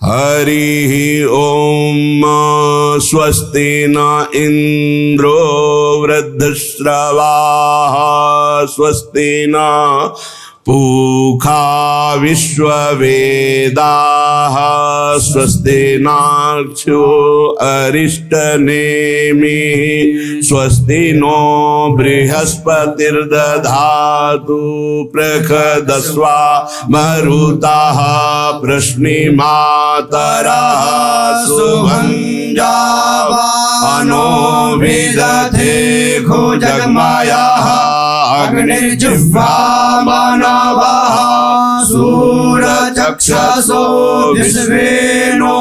हरि ओम स्वस्ति न इंद्रो वृद्धश्रवाः स्वस्ति न पूषा विश्ववेदाः स्वस्ति नाक्षो अरिष्टनेमिः स्वस्ति नो बृहस्पतिर्दधातु प्रखदस्वा मरुताः प्रश्निमातरः सुभञ्जावानो विदधे खो जगमायाः अग्निर्जिह्वा मानवः सूरचक्षसो विश्वेनो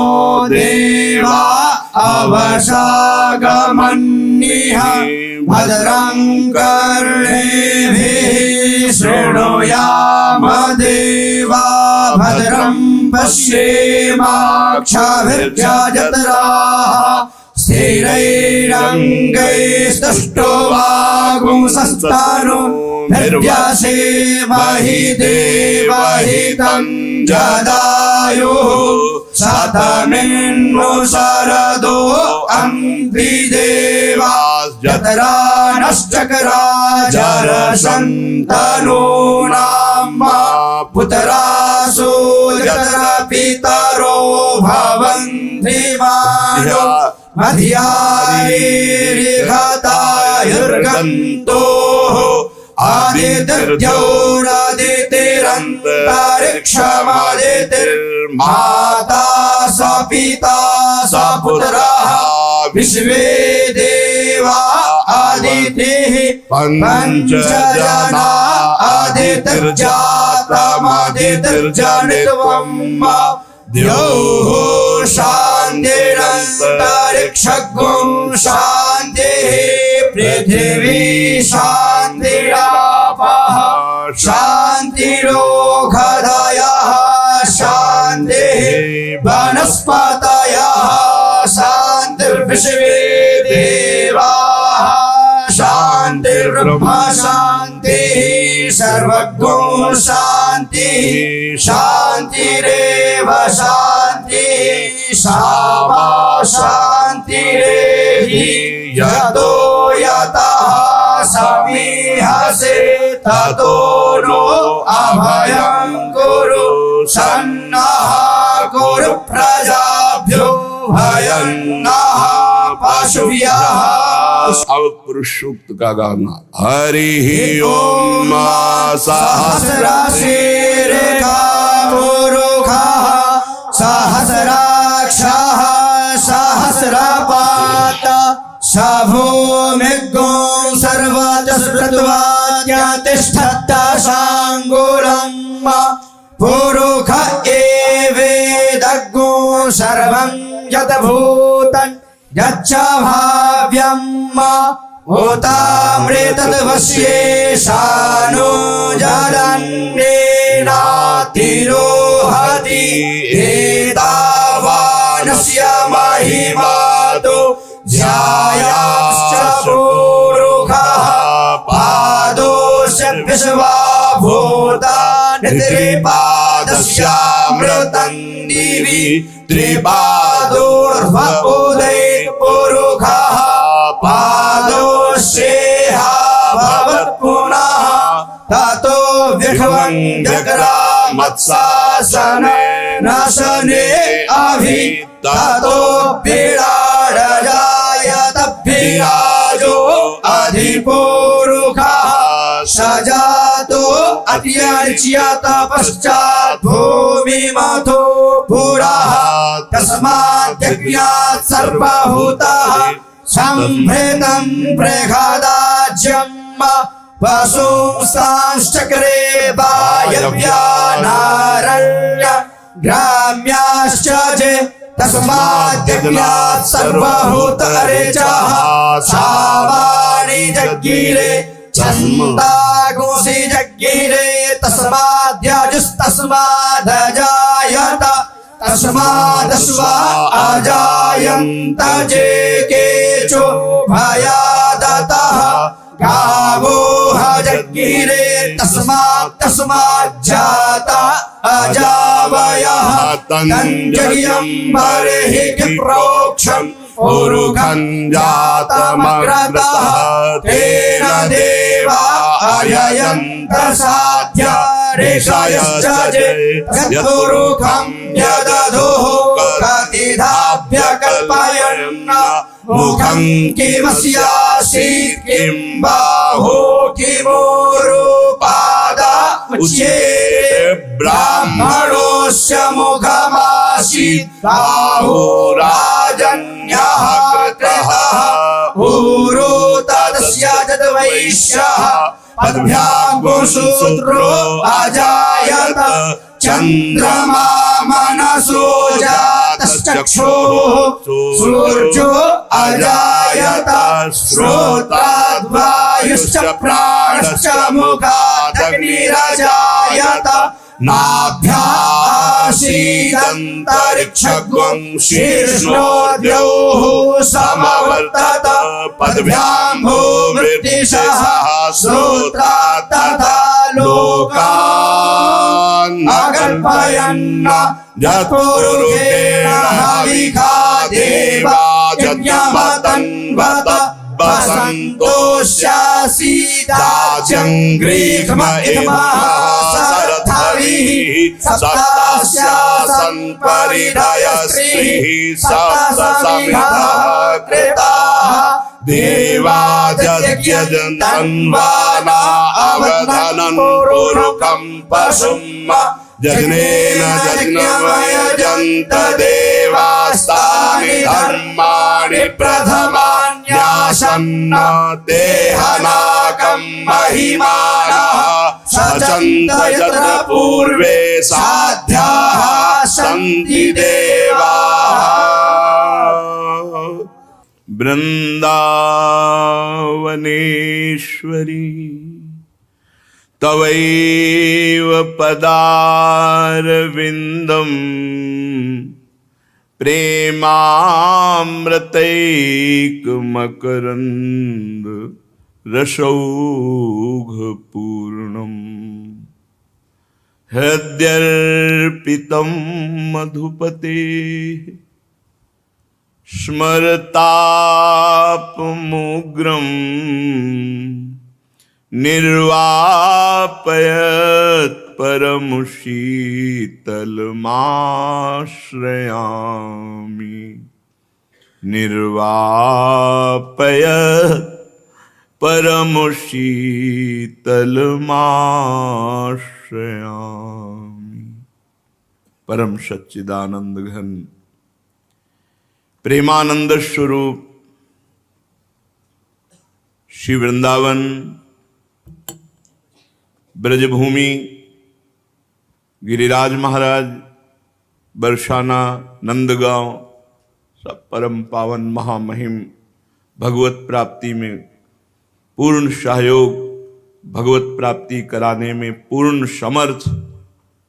देवा अवशागमन्यः भद्रं कर्णेभिः शृणुयाम देवा भद्रं पश्येमाक्षभिर्यजत्राः स्थिरैरङ्गैस्तुष्टुवागुंसस्तानो निर्व्यासेमहि देवहितं जदायुः शतमिन्नो शरदो अम्बिदेवास्जतरा नश्चक्रा जरसन्तनूनां पुत्रासो जतरा पितरो भवन्ति मानो मध्यायिर्घतायुर्गन्तोः आदित्यौरादितिरन्तरिक्षमादितिर्माता स पिता स पुत्रः विश्वे देवा आदितिः पञ्चजना आदितिर्जातमदितिर्जनित्वम् द्योः शान्तिरन्तरिक्षगुं शान्तिः पृथिवी शान्तिरापः शान्तिरोषधयः शान्तिः वनस्पतयः शान्तिर्विश्वे देवाः शान्तिर्ब्रह्म शान्तिः सर्वगो शान्तिः शान्तिरेव शान्तिः सामा शान्तिरेहि यतो यतः समीहसे ततो नो अभयं कुरु सन्नः कुरु प्रजाभ्यो भयं नः पशुभ्यः। अब पुरुष सूक्त का गाना। हरि ओम सहस्रशीर्षा पुरुषः सहस्राक्षः सहस्रपात सभूमिगुं सर्वतस्त्वाज्ञातिष्ठत्तशाङ्गुलं पुरुष एवेदगुं सर्वं यद्भूतं यच्च भाव्यम् भूतामृतद्वस्येशानो जरन्नेनातिरोहति एतावानस्य महिमातो ध्यायाश्च पुरुषः पादोश्च विश्वा भूतानि त्रिपादस्यामृतं दिवि त्रिपादोर्ध्वोदये पुरुषः पादोश्चेह भवत् पुनः ततो विध्वं जग्रामत्सासने नशने अभि ततो विराडजायत विराजो अधिपुरुषः सजातो अत्यर्च्यत पश्चात् भूमिमथो पुरः तस्मात् यज्ञात् सर्वभूताः संभृतं बृहदाज्यम् वसुंस्तांश्चक्रे वायव्यानारण्य ग्राम्याश्च जे तस्मात् यज्ञात् सर्वभूतरेचः सावाणि जज्ञिरे छन्दागुंसि जज्ञिरे तस्माद्यजुस्तस्मादजायत तस्मादश्वा अजायन्त जे केचो भयादतः गावो हजज्ञिरे तस्मात् जाता अजावयः तञ्जयं बर्हिः प्रोक्षम् उरुखं जातमग्रतः तेन देवा अययन्त साध्य ऋषयश्च यदुरुखं यदधुः कतिधाभ्यकल्पयन् मुखं किमस्यासीत् किं बाहो किमूरुपादा उच्येते ब्राह्मणोऽस्य मुखमासीत् बाहो राजन्यः कृतः ऊरो तदस्य तद्वैश्यः पद्भ्यागुशूद्रो अजायत चन्द्रमा मनसो जातश्चक्षुः सूर्यो अजायत श्रोत्राद्वायुश्च प्राणश्च मुखादग्निरजायत नाभ्यासीदन्तरिक्षगं शीर्ष्णोद्योः समवर्तत पद्भ्यां भूमृत्तिशः श्रोत्रात् तथा लोकान् अकल्पयन् जतुरुकेण हविखा देवा यज्ञमतन्वत वसन्तोऽस्यासीदाचं ग्रीष्म इमः शरथविः सप्तास्यासन् परिधयस्त्रिः सप्तसमिधः कृताः देवा यज्ञजन्तन्वाना अवदनं पुरुकं पशुम् जज्ञेन जज्ञमयजन्त देवास्तानि धर्माणि प्रथमान्यासन्न देहनाकं महिमानः सचन्त यत्र पूर्वे साध्याः सन्ति देवाः। वृन्दावनेश्वरी तवैव पदारविन्दम् प्रेमामृतैकमकरन्द रसौघपूर्णम् हृद्यर्पितं मधुपतेः स्मरतापमुग्रम् निर्वापयत् परमुशीतलमाश्रयामि निर्वापयत् परमुशीतलमाश्रयामि। परम सच्चिदानंद घन प्रेमानंद स्वरूप श्री वृंदावन ब्रजभूमि गिरिराज महाराज बरसाना नंदगांव सब परम पावन महामहिम भगवत प्राप्ति में पूर्ण सहयोग, भगवत प्राप्ति कराने में पूर्ण समर्थ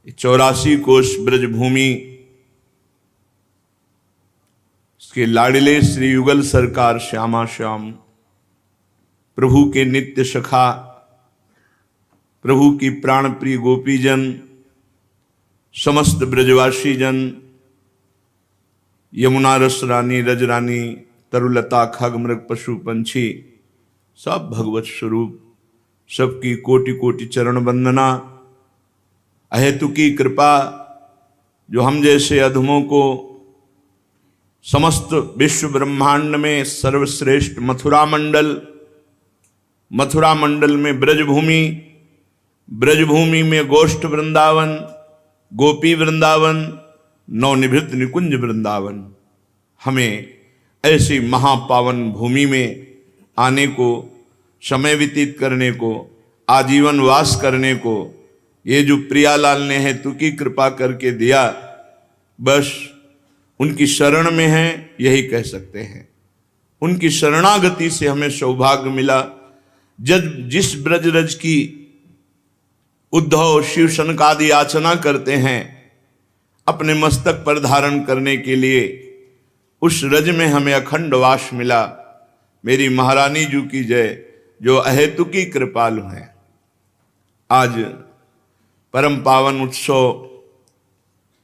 84 कोष ब्रजभूमि के लाडले श्री युगल सरकार श्यामा श्याम प्रभु के नित्य सखा, प्रभु की प्राण प्रिय गोपीजन, समस्त ब्रजवासी जन, यमुना रस रानी, रज रानी, तरुलता, खग मृग पशु पंछी सब भगवत स्वरूप, सबकी कोटि कोटि चरण वंदना। अहेतु की कृपा जो हम जैसे अधमों को समस्त विश्व ब्रह्मांड में सर्वश्रेष्ठ मथुरा मंडल में ब्रजभूमि, ब्रजभूमि में गोष्ठ वृंदावन, गोपी वृंदावन, नवनिभृत निकुंज वृंदावन, हमें ऐसी महापावन भूमि में आने को, समय व्यतीत करने को, आजीवन वास करने को ये जो प्रियालाल ने हेतु की कृपा करके दिया, बस उनकी शरण में है यही कह सकते हैं। उनकी शरणागति से हमें सौभाग्य मिला। जब जिस ब्रजरज की उद्धव शिव शनकादि याचना करते हैं अपने मस्तक पर धारण करने के लिए, उस रज में हमें अखंड वास मिला। मेरी महारानी जी की जय, जो अहेतु की कृपालु हैं। आज परम पावन उत्सव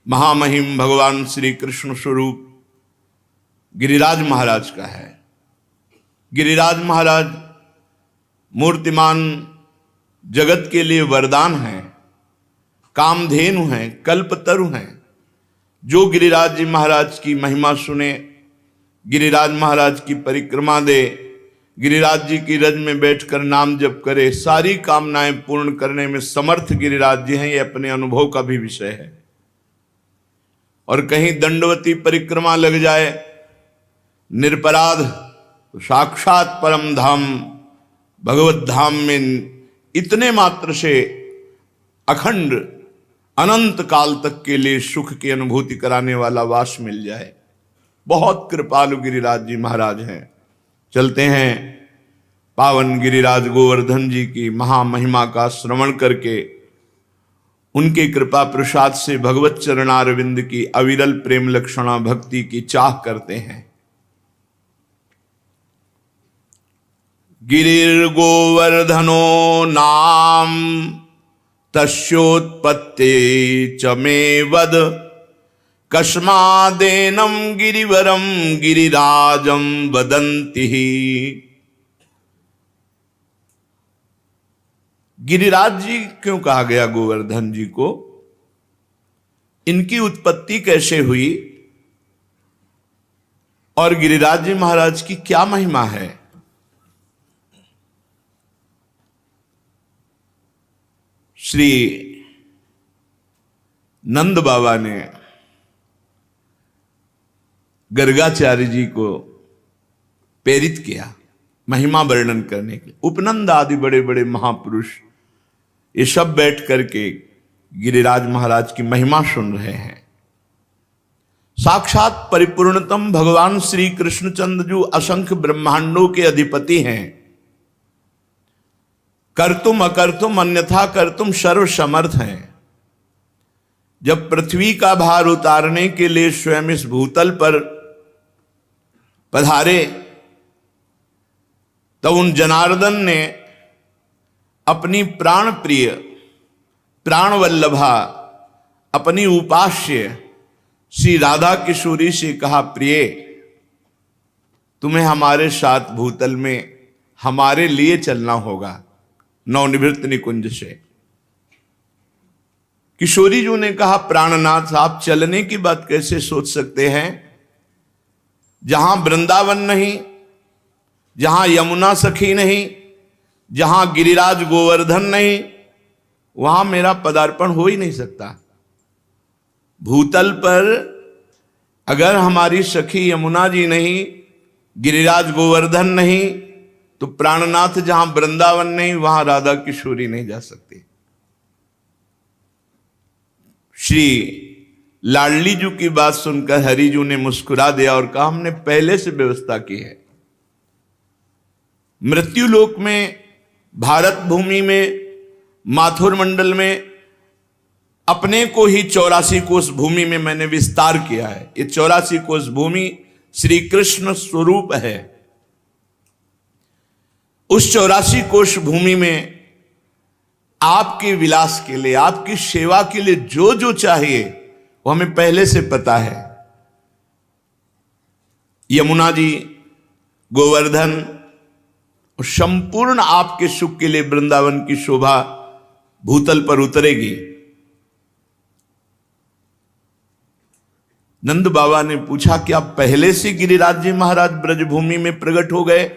महामहिम भगवान श्री कृष्ण स्वरूप गिरिराज महाराज का है। गिरिराज महाराज मूर्तिमान जगत के लिए वरदान हैं, कामधेनु हैं, कल्पतरु हैं। जो गिरिराज जी महाराज की महिमा सुने, गिरिराज महाराज की परिक्रमा दे, गिरिराज जी की रज में बैठकर नाम जप करे, सारी कामनाएं पूर्ण करने में समर्थ गिरिराज जी हैं। ये अपने अनुभव का भी विषय है। और कहीं दंडवती परिक्रमा लग जाए निरपराध, तो साक्षात परम धाम भगवत धाम में इतने मात्र से अखंड अनंत काल तक के लिए सुख की अनुभूति कराने वाला वास मिल जाए। बहुत कृपालु गिरिराज जी महाराज हैं। चलते हैं पावन गिरिराज गोवर्धन जी की महामहिमा का श्रवण करके उनके कृपा प्रसाद से भगवत चरणारविंद की अविरल प्रेम लक्षणा भक्ति की चाह करते हैं। गिरिर्गोवर्धनो नाम तस्योत्पत्ते च मे वद, कस्मादेनं गिरिवरं गिरिराजं वदन्ति। गिरिराज जी क्यों कहा गया गोवर्धन जी को? इनकी उत्पत्ति कैसे हुई और गिरिराज जी महाराज की क्या महिमा है? श्री नंद बाबा ने गर्गाचार्य जी को प्रेरित किया महिमा वर्णन करने के लिए। उपनंद आदि बड़े बड़े महापुरुष ये सब बैठ करके गिरिराज महाराज की महिमा सुन रहे हैं। साक्षात परिपूर्णतम भगवान श्री कृष्णचंद्र जो असंख्य ब्रह्मांडों के अधिपति हैं, कर्तुम अकर्तुम अन्यथा कर्तुम सर्व समर्थ हैं। जब पृथ्वी का भार उतारने के लिए स्वयं इस भूतल पर पधारे, तब उन जनार्दन ने अपनी प्राण प्रिय प्राण वल्लभा अपनी उपास्य श्री राधा किशोरी से कहा, प्रिय तुम्हें हमारे साथ भूतल में हमारे लिए चलना होगा नवनिवृत्त निकुंज से। किशोरी जी ने कहा, प्राणनाथ आप चलने की बात कैसे सोच सकते हैं? जहां वृंदावन नहीं, जहां यमुना सखी नहीं, जहां गिरिराज गोवर्धन नहीं, वहां मेरा पदार्पण हो ही नहीं सकता। भूतल पर अगर हमारी सखी यमुना जी नहीं, गिरिराज गोवर्धन नहीं, तो प्राणनाथ जहां वृंदावन नहीं वहां राधा किशोरी नहीं जा सकती। श्री लाडली जी की बात सुनकर हरिजू ने मुस्कुरा दिया और कहा, हमने पहले से व्यवस्था की है। मृत्युलोक में, भारत भूमि में, माथुर मंडल में अपने को ही 84 कोस भूमि में मैंने विस्तार किया है। ये 84 कोस भूमि श्री कृष्ण स्वरूप है। उस 84 कोश भूमि में आपके विलास के लिए, आपकी सेवा के लिए जो जो चाहिए वो हमें पहले से पता है। यमुना जी, गोवर्धन और संपूर्ण आपके सुख के लिए वृंदावन की शोभा भूतल पर उतरेगी। नंद बाबा ने पूछा, क्या पहले से गिरिराज जी महाराज ब्रजभूमि में प्रकट हो गए?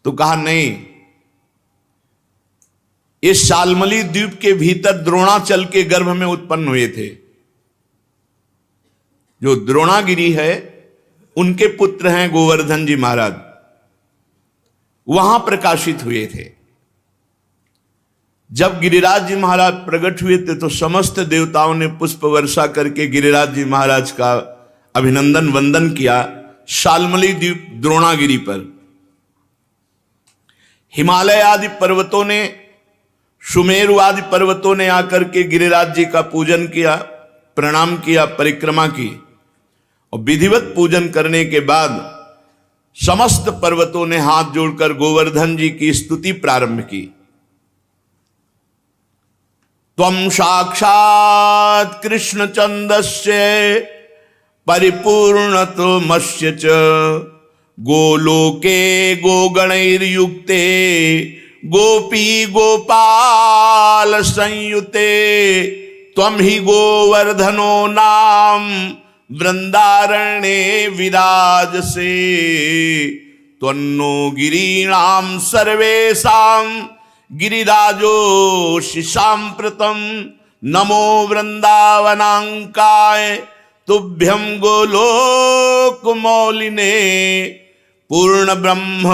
तो कहा, नहीं, ये शाल्मली द्वीप के भीतर द्रोणाचल के गर्भ में उत्पन्न हुए थे। जो द्रोणागिरी है उनके पुत्र हैं गोवर्धन जी महाराज, वहां प्रकाशित हुए थे। जब गिरिराज जी महाराज प्रकट हुए थे तो समस्त देवताओं ने पुष्प वर्षा करके गिरिराज जी महाराज का अभिनंदन वंदन किया शाल्मली द्वीप द्रोणागिरी पर। हिमालय आदि पर्वतों ने, सुमेरु आदि पर्वतों ने आकर के गिरिराज जी का पूजन किया, प्रणाम किया, परिक्रमा की। और विधिवत पूजन करने के बाद समस्त पर्वतों ने हाथ जोड़कर गोवर्धन जी की स्तुति प्रारंभ की। त्वं साक्षात् कृष्णचन्दस्य परिपूर्णतमस्य च गोलोके गोगणैर्युक्ते गोपी गोपाल संयुते त्वं हि गोवर्धनो नाम वृंदारण्ये विराजसे त्वन्नो गिरीणां सर्वेषां गिरिराजोऽसि साम्प्रतं नमो वृंदावनांकाय तुभ्यं गोलोकमौलिने पूर्ण ब्रह्म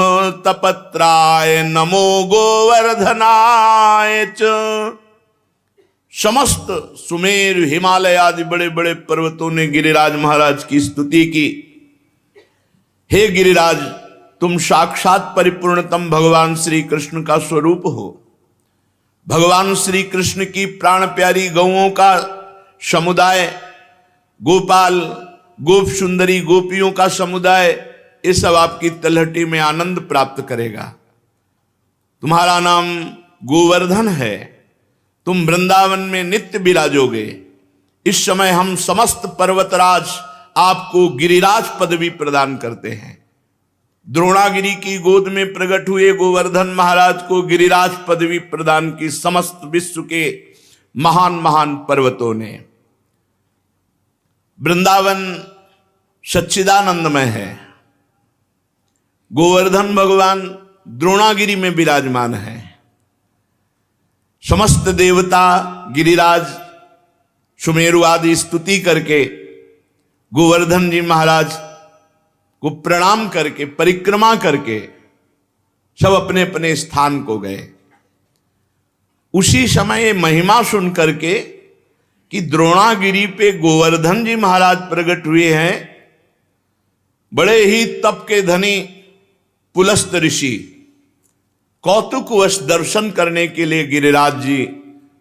तपत्राय नमो गोवर्धनाय च। समस्त सुमेर हिमालय आदि बड़े बड़े पर्वतों ने गिरिराज महाराज की स्तुति की। हे गिरिराज, तुम साक्षात परिपूर्णतम भगवान श्री कृष्ण का स्वरूप हो। भगवान श्री कृष्ण की प्राण प्यारी गौओं का समुदाय, गोपाल गोप सुंदरी गोपियों का समुदाय, ये सब आपकी तलहटी में आनंद प्राप्त करेगा। तुम्हारा नाम गोवर्धन है, तुम वृंदावन में नित्य विराजोगे। इस समय हम समस्त पर्वतराज आपको गिरिराज पदवी प्रदान करते हैं। द्रोणागिरी की गोद में प्रकट हुए गोवर्धन महाराज को गिरिराज पदवी प्रदान की समस्त विश्व के महान महान पर्वतों ने। वृंदावन सच्चिदानंदमय है। गोवर्धन भगवान द्रोणागिरी में विराजमान है। समस्त देवता गिरिराज सुमेरु आदि स्तुति करके गोवर्धन जी महाराज को प्रणाम करके परिक्रमा करके सब अपने अपने स्थान को गए। उसी समय महिमा सुन करके कि द्रोणागिरी पे गोवर्धन जी महाराज प्रकट हुए हैं, बड़े ही तप के धनी पुलस्त ऋषि कौतुकवश दर्शन करने के लिए गिरिराज जी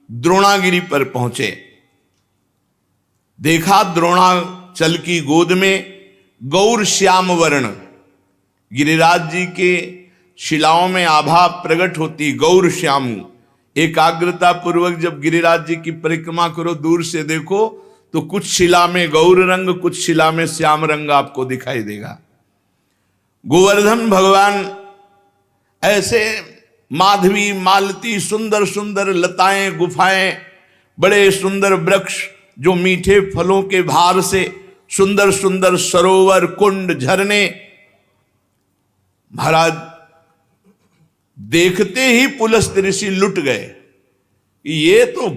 द्रोणागिरी पर पहुंचे। देखा द्रोणाचल की गोद में गौर श्याम वर्ण, गिरिराज जी के शिलाओं में आभा प्रकट होती गौर श्याम। एकाग्रता पूर्वक जब गिरिराज जी की परिक्रमा करो, दूर से देखो तो कुछ शिला में गौर रंग, कुछ शिला में श्याम रंग आपको दिखाई देगा। गोवर्धन भगवान ऐसे माधवी मालती सुंदर सुंदर लताएं गुफाएं, बड़े सुंदर वृक्ष जो मीठे फलों के भार से सुंदर सुंदर सरोवर कुंड झरने, महाराज देखते ही पुलस्त ऋषि लुट गए। ये तो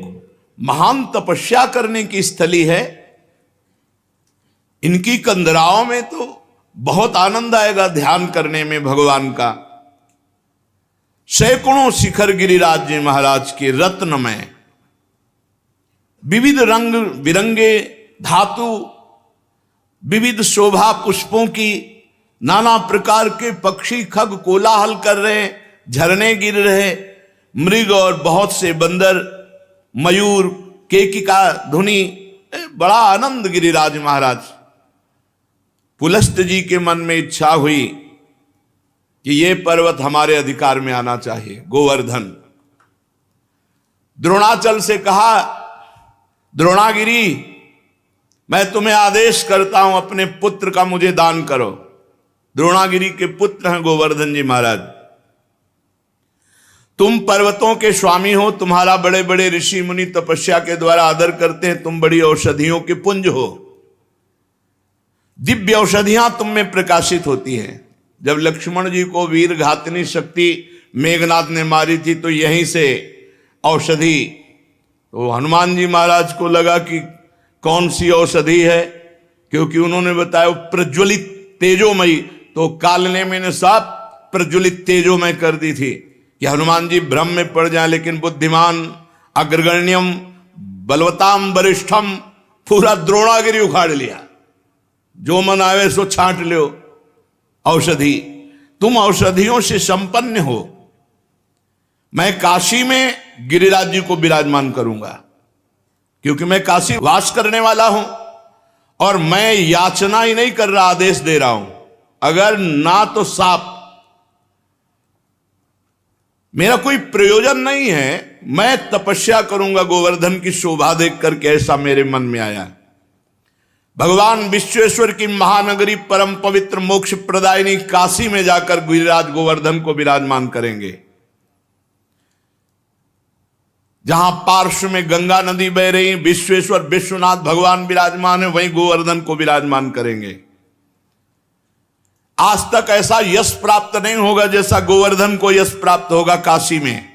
महान तपस्या करने की स्थली है, इनकी कंदराओं में तो बहुत आनंद आएगा ध्यान करने में भगवान का। सैकड़ों शिखर गिरिराज जी महाराज के रत्नमय, विविध रंग बिरंगे धातु, विविध शोभा पुष्पों की, नाना प्रकार के पक्षी खग कोलाहल कर रहे, झरने गिर रहे, मृग और बहुत से बंदर, मयूर, केकिका ध्वनि, बड़ा आनंद गिरिराज महाराज। पुलस्त जी के मन में इच्छा हुई कि ये पर्वत हमारे अधिकार में आना चाहिए। गोवर्धन द्रोणाचल से कहा, द्रोणागिरी मैं तुम्हें आदेश करता हूं अपने पुत्र का मुझे दान करो। द्रोणागिरी के पुत्र हैं गोवर्धन जी महाराज। तुम पर्वतों के स्वामी हो, तुम्हारा बड़े बड़े ऋषि मुनि तपस्या के द्वारा आदर करते हैं, तुम बड़ी औषधियों के पुंज हो, दिव्य औषधियां तुम में प्रकाशित होती हैं। जब लक्ष्मण जी को वीर घातनी शक्ति मेघनाथ ने मारी थी तो यहीं से औषधि, तो हनुमान जी महाराज को लगा कि कौन सी औषधि है, क्योंकि उन्होंने बताया प्रज्वलित तेजोमयी, तो कालने में ने साफ प्रज्वलित तेजोमय कर दी थी कि हनुमान जी भ्रम में पड़ जाए। लेकिन बुद्धिमान अग्रगण्यम बलवताम वरिष्ठम, पूरा द्रोणागिरी उखाड़ लिया, जो मन आवे सो छांट लो औषधि। तुम औषधियों से संपन्न हो। मैं काशी में गिरिराज जी को विराजमान करूंगा, क्योंकि मैं काशी वास करने वाला हूं और मैं याचना ही नहीं कर रहा, आदेश दे रहा हूं। अगर ना तो साप, मेरा कोई प्रयोजन नहीं है, मैं तपस्या करूंगा गोवर्धन की शोभा देख करके, ऐसा मेरे मन में आया। भगवान विश्वेश्वर की महानगरी परम पवित्र मोक्ष प्रदायिनी काशी में जाकर गिरिराज गोवर्धन को विराजमान करेंगे। जहां पार्श्व में गंगा नदी बह रही, विश्वेश्वर विश्वनाथ भगवान विराजमान है, वहीं गोवर्धन को विराजमान करेंगे। आज तक ऐसा यश प्राप्त नहीं होगा जैसा गोवर्धन को यश प्राप्त होगा काशी में।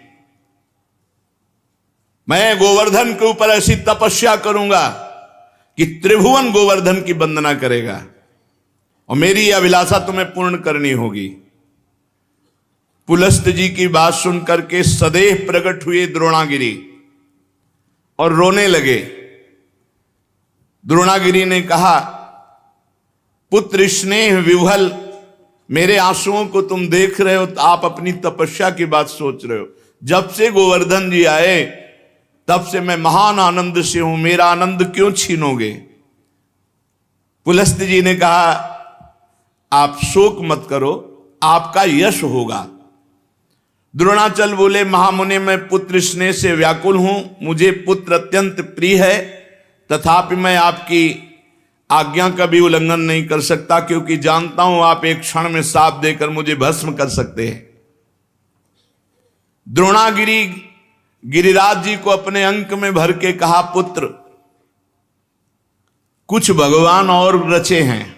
मैं गोवर्धन के ऊपर ऐसी तपस्या करूंगा कि त्रिभुवन गोवर्धन की वंदना करेगा, और मेरी यह अभिलाषा तुम्हें पूर्ण करनी होगी। पुलस्त जी की बात सुनकर के सदैव प्रकट हुए द्रोणागिरी और रोने लगे। द्रोणागिरी ने कहा, पुत्र स्नेह विह्वल, मेरे आंसुओं को तुम देख रहे हो तो आप अपनी तपस्या की बात सोच रहे हो। जब से गोवर्धन जी आए तब से मैं महान आनंद से हूं, मेरा आनंद क्यों छीनोगे? पुलस्त जी ने कहा, आप शोक मत करो, आपका यश होगा। द्रोणाचल बोले, महामुनि मैं पुत्र स्नेह से व्याकुल हूं, मुझे पुत्र अत्यंत प्रिय है, तथापि मैं आपकी आज्ञा का भी उल्लंघन नहीं कर सकता, क्योंकि जानता हूं आप एक क्षण में शाप देकर मुझे भस्म कर सकते हैं। द्रोणागिरी गिरिराज जी को अपने अंक में भर के कहा, पुत्र कुछ भगवान और रचे हैं,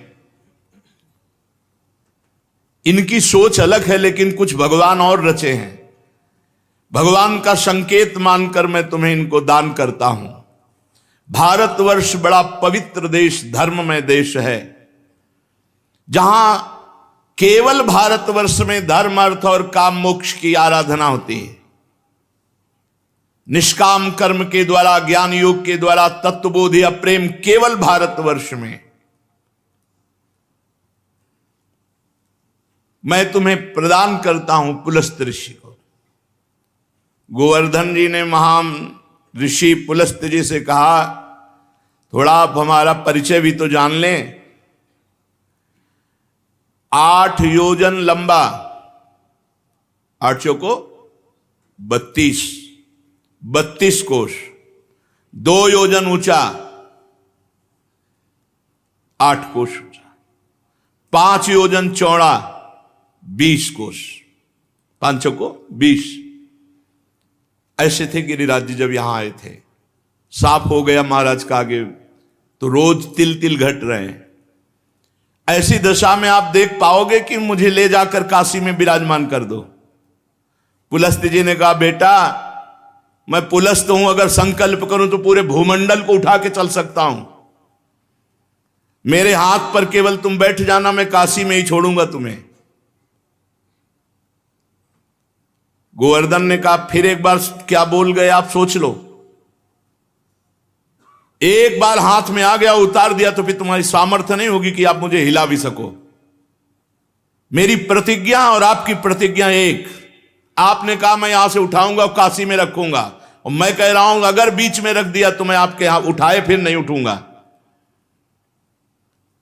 इनकी सोच अलग है, लेकिन कुछ भगवान और रचे हैं। भगवान का संकेत मानकर मैं तुम्हें इनको दान करता हूं। भारतवर्ष बड़ा पवित्र देश, धर्ममय देश है, जहां केवल भारतवर्ष में धर्म, अर्थ और काम मोक्ष की आराधना होती है। निष्काम कर्म के द्वारा, ज्ञान योग के द्वारा तत्वबोध या प्रेम केवल भारतवर्ष में। मैं तुम्हें प्रदान करता हूं पुलस्त ऋषि को। गोवर्धन जी ने महान ऋषि पुलस्त जी से कहा, थोड़ा आप हमारा परिचय भी तो जान लें। 8 योजन लंबा, 8 चौको 32 कोश, 2 योजन ऊंचा, 8 कोश ऊंचा, 5 योजन चौड़ा, 20 कोश, 5 चौको 20। ऐसे थे गिरिराज जी जब यहां आए थे। साफ हो गया महाराज का आगे तो रोज तिल तिल घट रहे हैं। ऐसी दशा में आप देख पाओगे कि मुझे ले जाकर काशी में विराजमान कर दो। पुलस्त जी ने कहा, बेटा मैं पुलस्त हूं, अगर संकल्प करूं तो पूरे भूमंडल को उठा के चल सकता हूं। मेरे हाथ पर केवल तुम बैठ जाना, मैं काशी में ही छोड़ूंगा तुम्हें। गोवर्धन ने कहा, फिर एक बार क्या बोल गए आप, सोच लो। एक बार हाथ में आ गया, उतार दिया तो फिर तुम्हारी सामर्थ्य नहीं होगी कि आप मुझे हिला भी सको। मेरी प्रतिज्ञा और आपकी प्रतिज्ञा एक। आपने कहा मैं यहां से उठाऊंगा और काशी में रखूंगा, और मैं कह रहा हूं अगर बीच में रख दिया तो मैं आपके यहां उठाए फिर नहीं उठूंगा।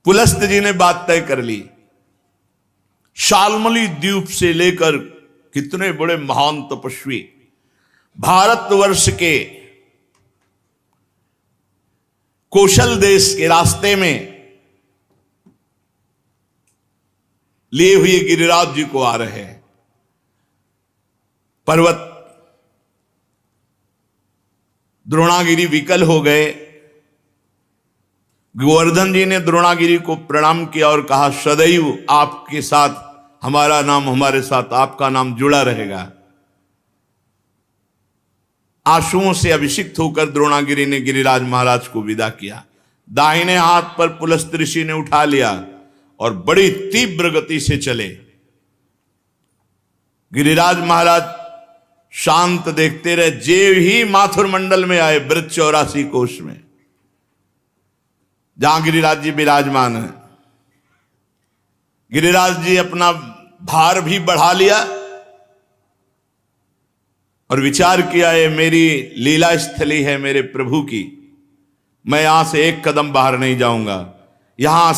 पुलस्त जी ने बात तय कर ली। शाल्मली द्वीप से लेकर कितने बड़े महान तपस्वी भारतवर्ष के कौशल देश के रास्ते में लिए हुए गिरिराज जी को आ रहे हैं। पर्वत द्रोणागिरी विकल हो गए। गोवर्धन जी ने द्रोणागिरी को प्रणाम किया और कहा, सदैव आपके साथ हमारा नाम, हमारे साथ आपका नाम जुड़ा रहेगा। आंसुओं से अभिषिक्त होकर द्रोणागिरी ने गिरिराज महाराज को विदा किया। दाहिने हाथ पर पुलस्त ऋषि ने उठा लिया और बड़ी तीव्र गति से चले। गिरिराज महाराज शांत देखते रहे। जेव ही माथुर मंडल में आए, ब्रज 84 कोश में, जहां गिरिराज जी विराजमान है। गिरिराज जी अपना भार भी बढ़ा लिया और विचार किया, ये मेरी लीला स्थली है मेरे प्रभु की, मैं यहां से एक कदम बाहर नहीं जाऊंगा। यहां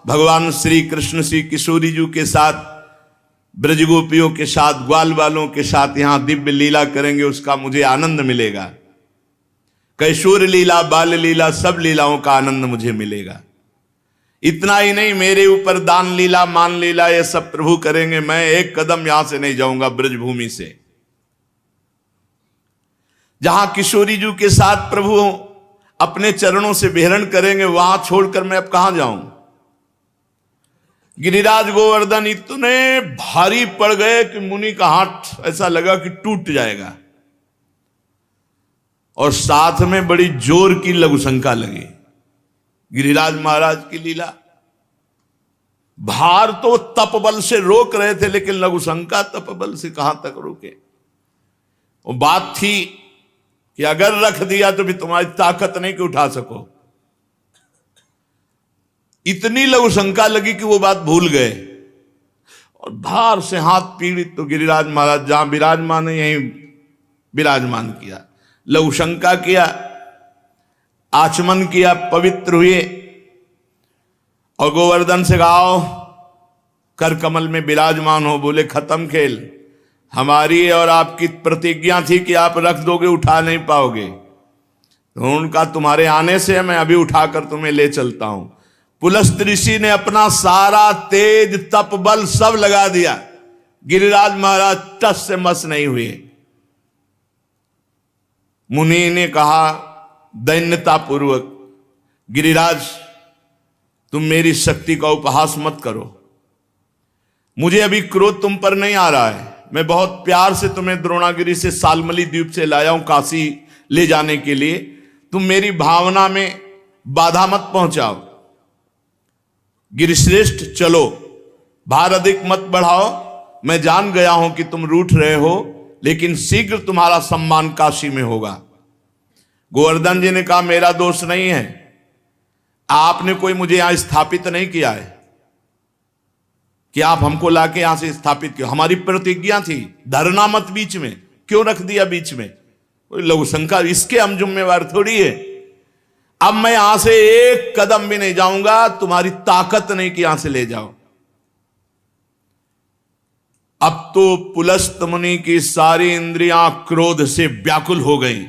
भगवान श्री कृष्ण श्री किशोरी जी के साथ ब्रज गोपियों के साथ, ग्वाल वालों के साथ यहां दिव्य लीला करेंगे, उसका मुझे आनंद मिलेगा। कैशोर लीला, बाल लीला, सब लीलाओं का आनंद मुझे मिलेगा। इतना ही नहीं, मेरे ऊपर दान लीला, मान लीला, ये सब प्रभु करेंगे। मैं एक कदम यहां से नहीं जाऊंगा ब्रजभूमि से। जहां किशोरी जी के साथ प्रभु अपने चरणों से विहरण करेंगे, वहां छोड़कर मैं अब कहां जाऊं। गिरिराज गोवर्धन इतने भारी पड़ गए कि मुनि का हाथ ऐसा लगा कि टूट जाएगा, और साथ में बड़ी जोर की लघुशंका लगी। गिरिराज महाराज की लीला, भार तो तपबल से रोक रहे थे, लेकिन लघुशंका तपबल से कहां तक रोके। वो बात थी कि अगर रख दिया तो भी तुम्हारी ताकत नहीं कि उठा सको। इतनी लघुशंका लगी कि वो बात भूल गए, और भार से हाथ पीड़ित तो गिरिराज महाराज जहां विराजमान है यहीं विराजमान किया, लघुशंका किया, आचमन किया, पवित्र हुए, और गोवर्धन से गाओ कर कमल में विराजमान हो। बोले खत्म खेल, हमारी और आपकी प्रतिज्ञा थी कि आप रख दोगे, उठा नहीं पाओगे, तो उनका तुम्हारे आने से मैं अभी उठाकर तुम्हें ले चलता हूं। पुलस्त ऋषि ने अपना सारा तेज तप बल सब लगा दिया, गिरिराज महाराज टस से मस नहीं हुए। मुनि ने कहा दैन्यता पूर्वक, गिरिराज तुम मेरी शक्ति का उपहास मत करो, मुझे अभी क्रोध तुम पर नहीं आ रहा है। मैं बहुत प्यार से तुम्हें द्रोणागिरी से, सालमली द्वीप से लाया हूं काशी ले जाने के लिए, तुम मेरी भावना में बाधा मत पहुंचाओ। गिरिश्रेष्ठ चलो, भार अधिक मत बढ़ाओ, मैं जान गया हूं कि तुम रूठ रहे हो, लेकिन शीघ्र तुम्हारा सम्मान काशी में होगा। गोवर्धन जी ने कहा मेरा दोष नहीं है, आपने कोई मुझे यहां स्थापित नहीं किया है कि आप हमको लाके यहां से स्थापित किया। हमारी प्रतिज्ञा थी, धरना मत बीच में, क्यों रख दिया बीच में, कोई लघुशंका, इसके हम जिम्मेवार थोड़ी है। अब मैं यहां से एक कदम भी नहीं जाऊंगा, तुम्हारी ताकत नहीं कि यहां से ले जाओ। अब तो पुलस्त मुनि की सारी इंद्रियां क्रोध से व्याकुल हो गईं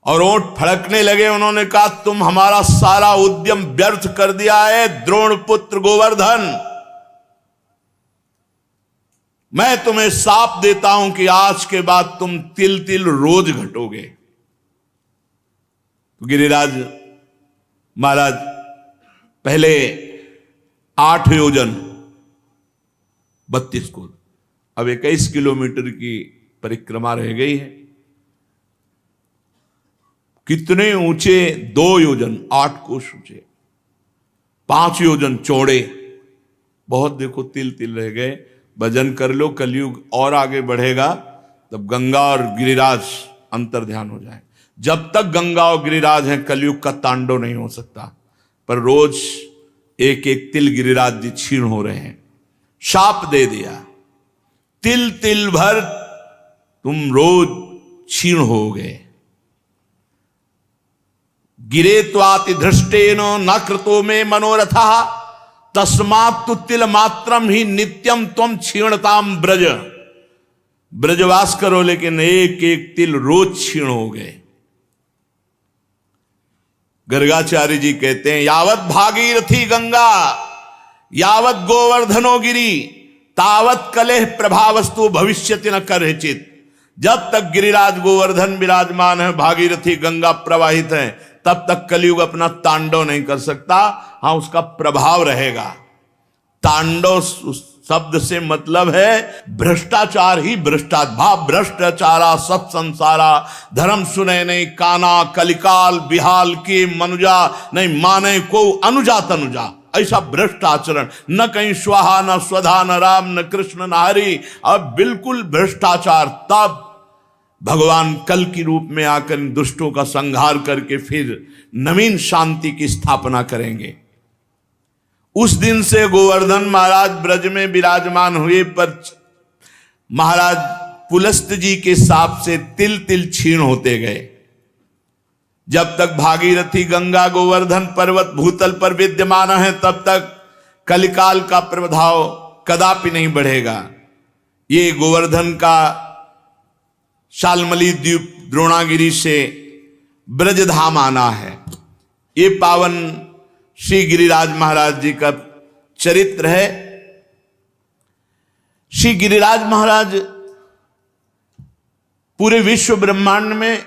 और ओंठ फड़कने लगे। उन्होंने कहा तुम हमारा सारा उद्यम व्यर्थ कर दिया है द्रोण पुत्र गोवर्धन, मैं तुम्हें शाप देता हूं कि आज के बाद तुम तिल तिल रोज घटोगे। तो गिरिराज महाराज पहले 8 योजन 32 कोस, अब 21 किलोमीटर की परिक्रमा रह गई है। कितने ऊंचे, 2 योजन 8 कोस ऊंचे, 5 योजन चौड़े, बहुत देखो तिल तिल रह गए। भजन कर लो, कलयुग और आगे बढ़ेगा, तब गंगा और गिरिराज अंतर ध्यान हो जाए। जब तक गंगा और गिरिराज हैं कलयुग का तांडव नहीं हो सकता, पर रोज एक एक तिल गिरिराज जी क्षीण हो रहे हैं। शाप दे दिया, तिल तिल भर तुम रोज क्षीण हो गए। गिरे त्वाति धृष्टेनो न कृतो में मनोरथा तस्मात् तु तिल मात्रम ही नित्यम त्वम क्षीणताम ब्रज। ब्रजवास करो, लेकिन एक एक तिल रोज क्षीण हो गए। गर्गाचार्य जी कहते हैं यावत भागीरथी गंगा यावत गोवर्धनो गिरी तावत कलेह प्रभावस्तु भविष्यति न करहिचित। जब तक गिरिराज गोवर्धन विराजमान है, भागीरथी गंगा प्रवाहित है, तब तक कलयुग अपना तांडव नहीं कर सकता। हाँ, उसका प्रभाव रहेगा। तांडव शब्द से मतलब है भ्रष्टाचार ही भ्रष्टाचार, भाव भ्रष्टाचारा सत संसारा धर्म सुने नहीं काना कलिकाल बिहाल की मनुजा नहीं माने को अनुजा तनुजा। ऐसा भ्रष्ट आचरण, न कहीं स्वाहा न स्वधा न राम न कृष्ण न हरि, अब बिल्कुल भ्रष्टाचार। तब भगवान कल की रूप में आकर दुष्टों का संहार करके फिर नवीन शांति की स्थापना करेंगे। उस दिन से गोवर्धन महाराज ब्रज में विराजमान हुए, पर महाराज पुलस्त जी के साप से तिल तिल क्षीण होते गए। जब तक भागीरथी गंगा गोवर्धन पर्वत भूतल पर विद्यमान है, तब तक कलिकाल का प्रभाव कदापि नहीं बढ़ेगा। ये गोवर्धन का शालमली द्वीप द्रोणागिरी से ब्रजधाम आना है। ये पावन श्री गिरिराज महाराज जी का चरित्र है। श्री गिरिराज महाराज पूरे विश्व ब्रह्मांड में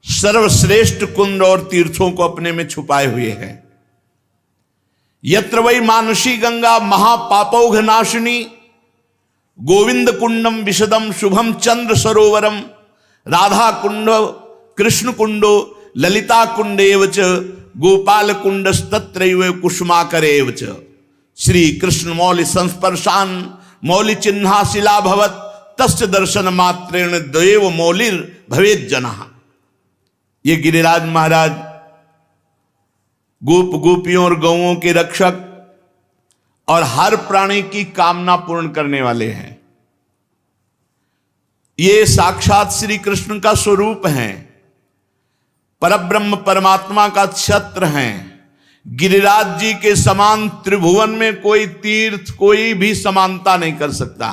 सर्वश्रेष्ठ कुंड और तीर्थों को अपने में छुपाए हुए हैं। यत्र वै मानसी गंगा महापापौघ नाशिनी गोविंद कुंडम विशदम शुभम चंद्र सरोवरम राधा कुंड कृष्ण कुंडो ललिता कुंडेव च गोपाल कुंडस्तत्रैव कुसुमाकरेव च श्री कृष्ण मौलि संस्पर्शान मौलि चिन्हा शिला भवत तस्य दर्शन मात्रेण देव मौलिर भवेत जनः। ये गिरिराज महाराज गोप गोपियों और गौओं के रक्षक और हर प्राणी की कामना पूर्ण करने वाले हैं। ये साक्षात श्री कृष्ण का स्वरूप हैं, परब्रह्म परमात्मा का छत्र हैं। गिरिराज जी के समान त्रिभुवन में कोई तीर्थ कोई भी समानता नहीं कर सकता।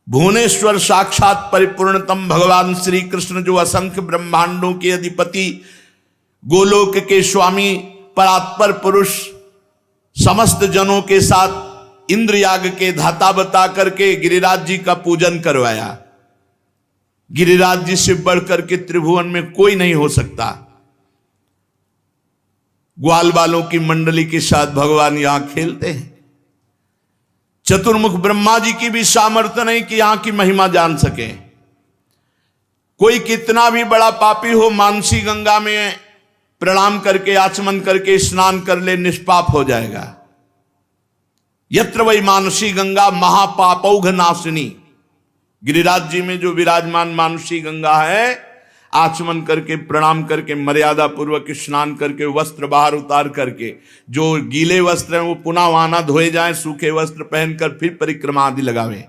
भुवनेश्वर साक्षात परिपूर्णतम भगवान श्री कृष्ण जो असंख्य ब्रह्मांडों के अधिपति गोलोक के स्वामी परात्पर पुरुष समस्त जनों के साथ इंद्रयाग के धाता बता करके गिरिराज जी का पूजन करवाया। गिरिराज जी से बढ़कर के त्रिभुवन में कोई नहीं हो सकता। ग्वाल बालों की मंडली के साथ भगवान यहां खेलते हैं। चतुर्मुख ब्रह्मा जी की भी सामर्थ्य नहीं कि यहां की महिमा जान सके। कोई कितना भी बड़ा पापी हो मानसी गंगा में प्रणाम करके आचमन करके स्नान कर ले, निष्पाप हो जाएगा। यत्र वै मानसी गंगा महापापौघ नाशिनी। गिरिराज जी में जो विराजमान मानसी गंगा है, आचमन करके प्रणाम करके मर्यादा पूर्वक स्नान करके वस्त्र बाहर उतार करके, जो गीले वस्त्र हैं वो पुनः वहां धोए जाएं, सूखे वस्त्र पहनकर फिर परिक्रमा आदि लगावे।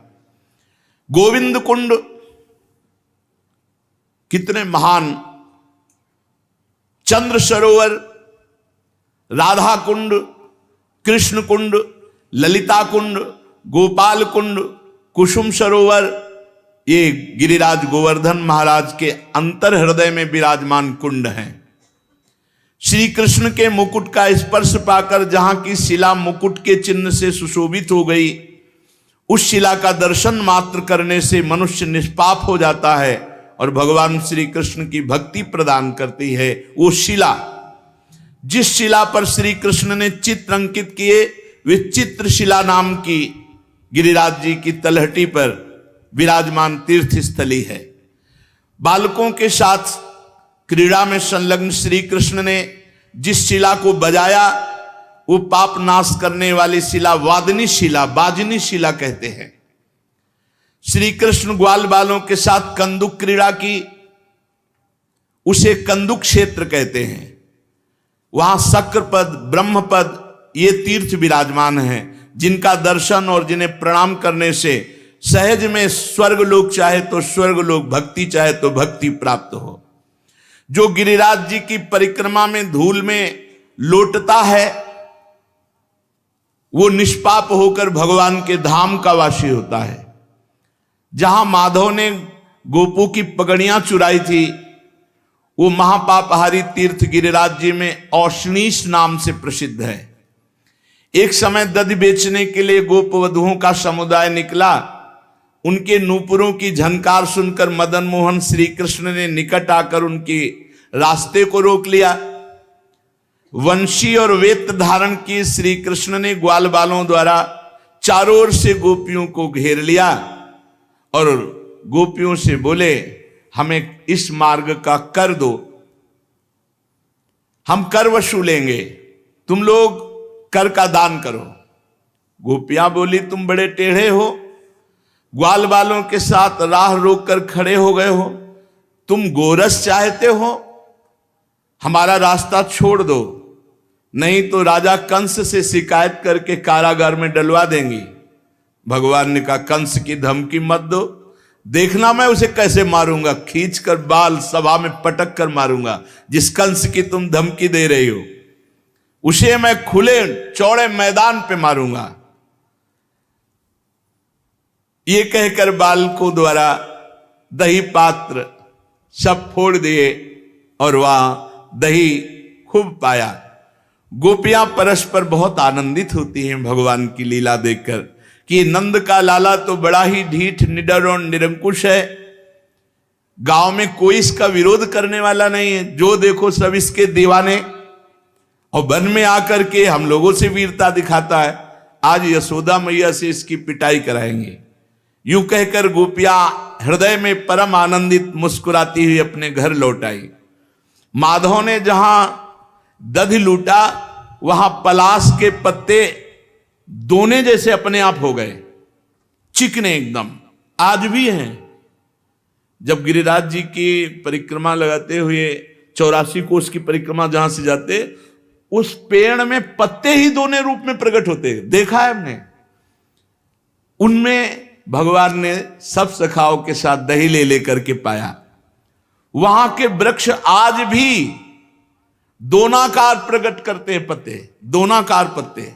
गोविंद कुंड कितने महान, चंद्र सरोवर, राधा कुंड, कृष्ण कुंड, ललिता कुंड, गोपाल कुंड, कुसुम सरोवर, ये गिरिराज गोवर्धन महाराज के अंतर हृदय में विराजमान कुंड हैं। श्री कृष्ण के मुकुट का स्पर्श पाकर जहां की शिला मुकुट के चिन्ह से सुशोभित हो गई, उस शिला का दर्शन मात्र करने से मनुष्य निष्पाप हो जाता है और भगवान श्री कृष्ण की भक्ति प्रदान करती है। वो शिला, जिस शिला पर श्री कृष्ण ने चित्र अंकित किए, वे चित्र शिला नाम की गिरिराज जी की तलहटी पर विराजमान तीर्थ स्थली है। बालकों के साथ क्रीड़ा में संलग्न श्री कृष्ण ने जिस शिला को बजाया, वो पाप नाश करने वाली शिला वादनी शिला, बाजनी शिला कहते हैं। श्री कृष्ण ग्वाल बालों के साथ कंदुक क्रीड़ा की, उसे कंदुक क्षेत्र कहते हैं। वहां शक्रपद, ब्रह्मपद, ये तीर्थ विराजमान हैं, जिनका दर्शन और जिन्हें प्रणाम करने से सहज में स्वर्ग लोक चाहे तो स्वर्ग लोक, भक्ति चाहे तो भक्ति प्राप्त हो। जो गिरिराज जी की परिक्रमा में धूल में लोटता है, वो निष्पाप होकर भगवान के धाम का वासी होता है। जहां माधव ने गोपू की पगड़ियां चुराई थी, वो महापापहारी तीर्थ गिरिराज जी में औष्णीश नाम से प्रसिद्ध है। एक समय दधि बेचने के लिए गोप वधुओं का समुदाय निकला। उनके नूपुरों की झनकार सुनकर मदन मोहन श्री कृष्ण ने निकट आकर उनके रास्ते को रोक लिया। वंशी और वेत्र धारण किए श्री कृष्ण ने ग्वाल बालों द्वारा चारों ओर से गोपियों को घेर लिया और गोपियों से बोले, हमें इस मार्ग का कर दो, हम कर वसूलेंगे, तुम लोग कर का दान करो। गोपियां बोली, तुम बड़े टेढ़े हो, ग्वाल बालों के साथ राह रोक कर खड़े हो गए हो, तुम गोरस चाहते हो, हमारा रास्ता छोड़ दो, नहीं तो राजा कंस से शिकायत करके कारागार में डलवा देंगी। भगवान ने कहा, कंस की धमकी मत दो, देखना मैं उसे कैसे मारूंगा, खींच कर बाल सभा में पटक कर मारूंगा। जिस कंस की तुम धमकी दे रही हो, उसे मैं खुले चौड़े मैदान पे मारूंगा। ये कहकर बालकों द्वारा दही पात्र सब फोड़ दिए और वह दही खूब पाया। गोपियां परस्पर बहुत आनंदित होती हैं भगवान की लीला देखकर कि नंद का लाला तो बड़ा ही ढीठ, निडर और निरंकुश है। गांव में कोई इसका विरोध करने वाला नहीं है, जो देखो सब इसके दीवाने, और वन में आकर के हम लोगों से वीरता दिखाता है। आज यशोदा मैया से इसकी पिटाई कराएंगे। यूं कहकर गोपियां हृदय में परम आनंदित मुस्कुराती हुई अपने घर लौट आई। माधव ने जहां दधि लूटा वहां पलाश के पत्ते दोने जैसे अपने आप हो गए, चिकने एकदम। आज भी हैं। जब गिरिराज जी की परिक्रमा लगाते हुए 84 कोस की परिक्रमा जहां से जाते, उस पेड़ में पत्ते ही दोने रूप में प्रकट होते, देखा है हमने। उनमें भगवान ने सब सखाओं के साथ दही ले लेकर के पाया। वहां के वृक्ष आज भी दोनाकार प्रकट करते हैं, पत्ते दोनाकार पत्ते।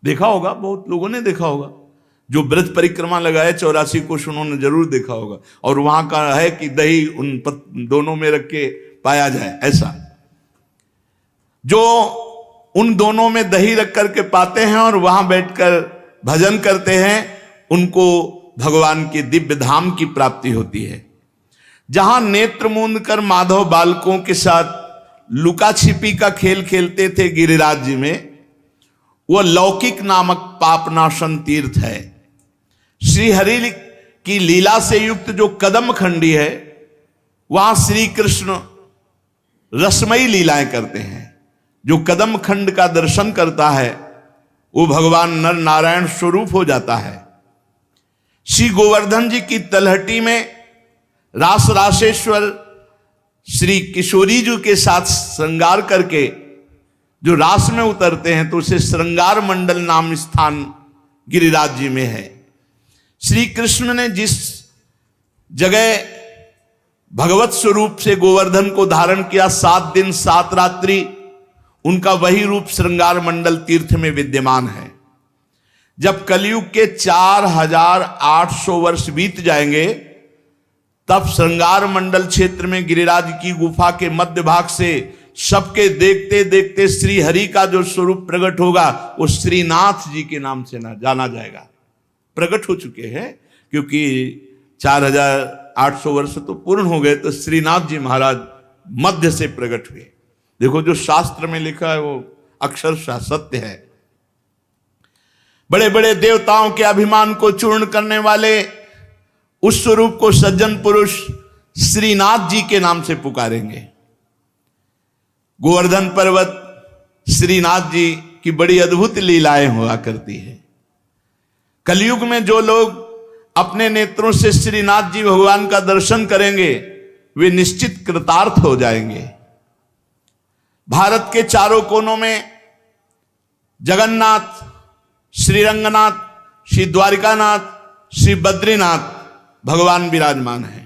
देखा होगा, बहुत लोगों ने देखा होगा। जो ब्रज परिक्रमा लगाए 84 कोष उन्होंने जरूर देखा होगा। और वहां का है कि दही उन दोनों में रख के पाया जाए, ऐसा। जो उन दोनों में दही रख करके पाते हैं और वहां बैठकर भजन करते हैं, उनको भगवान के दिव्य धाम की प्राप्ति होती है। जहां नेत्र मूंद कर माधव बालकों के साथ लुका छिपी का खेल खेलते थे गिरिराज जी में, वह लौकिक नामक पापनाशन तीर्थ है। श्री हरि की लीला से युक्त जो कदम खंडी है, वहां श्री कृष्ण रसमयी लीलाएं करते हैं। जो कदम खंड का दर्शन करता है वो भगवान नर नारायण स्वरूप हो जाता है। श्री गोवर्धन जी की तलहटी में रास रासेश्वर श्री किशोरी जी के साथ श्रृंगार करके जो रास में उतरते हैं, तो उसे श्रृंगार मंडल नाम स्थान गिरिराज जी में है। श्री कृष्ण ने जिस जगह भगवत स्वरूप से गोवर्धन को धारण किया, 7 दिन 7 रात्रि, उनका वही रूप श्रृंगार मंडल तीर्थ में विद्यमान है। जब कलयुग के 4800 वर्ष बीत जाएंगे, तब श्रृंगार मंडल क्षेत्र में गिरिराज की गुफा के मध्य भाग से सबके देखते देखते श्री हरि का जो स्वरूप प्रकट होगा, वो श्रीनाथ जी के नाम से जाना जाएगा। प्रकट हो चुके हैं, क्योंकि 4800 वर्ष तो पूर्ण हो गए, तो श्रीनाथ जी महाराज मध्य से प्रकट हुए। देखो, जो शास्त्र में लिखा है वो अक्षरशः सत्य है। बड़े बड़े देवताओं के अभिमान को चूर्ण करने वाले उस स्वरूप को सज्जन पुरुष श्रीनाथ जी के नाम से पुकारेंगे। गोवर्धन पर्वत श्रीनाथ जी की बड़ी अद्भुत लीलाएं हुआ करती है। कलयुग में जो लोग अपने नेत्रों से श्रीनाथ जी भगवान का दर्शन करेंगे, वे निश्चित कृतार्थ हो जाएंगे। भारत के चारों कोनों में जगन्नाथ, श्रीरंगनाथ, श्री द्वारिकानाथ, श्री बद्रीनाथ भगवान विराजमान है।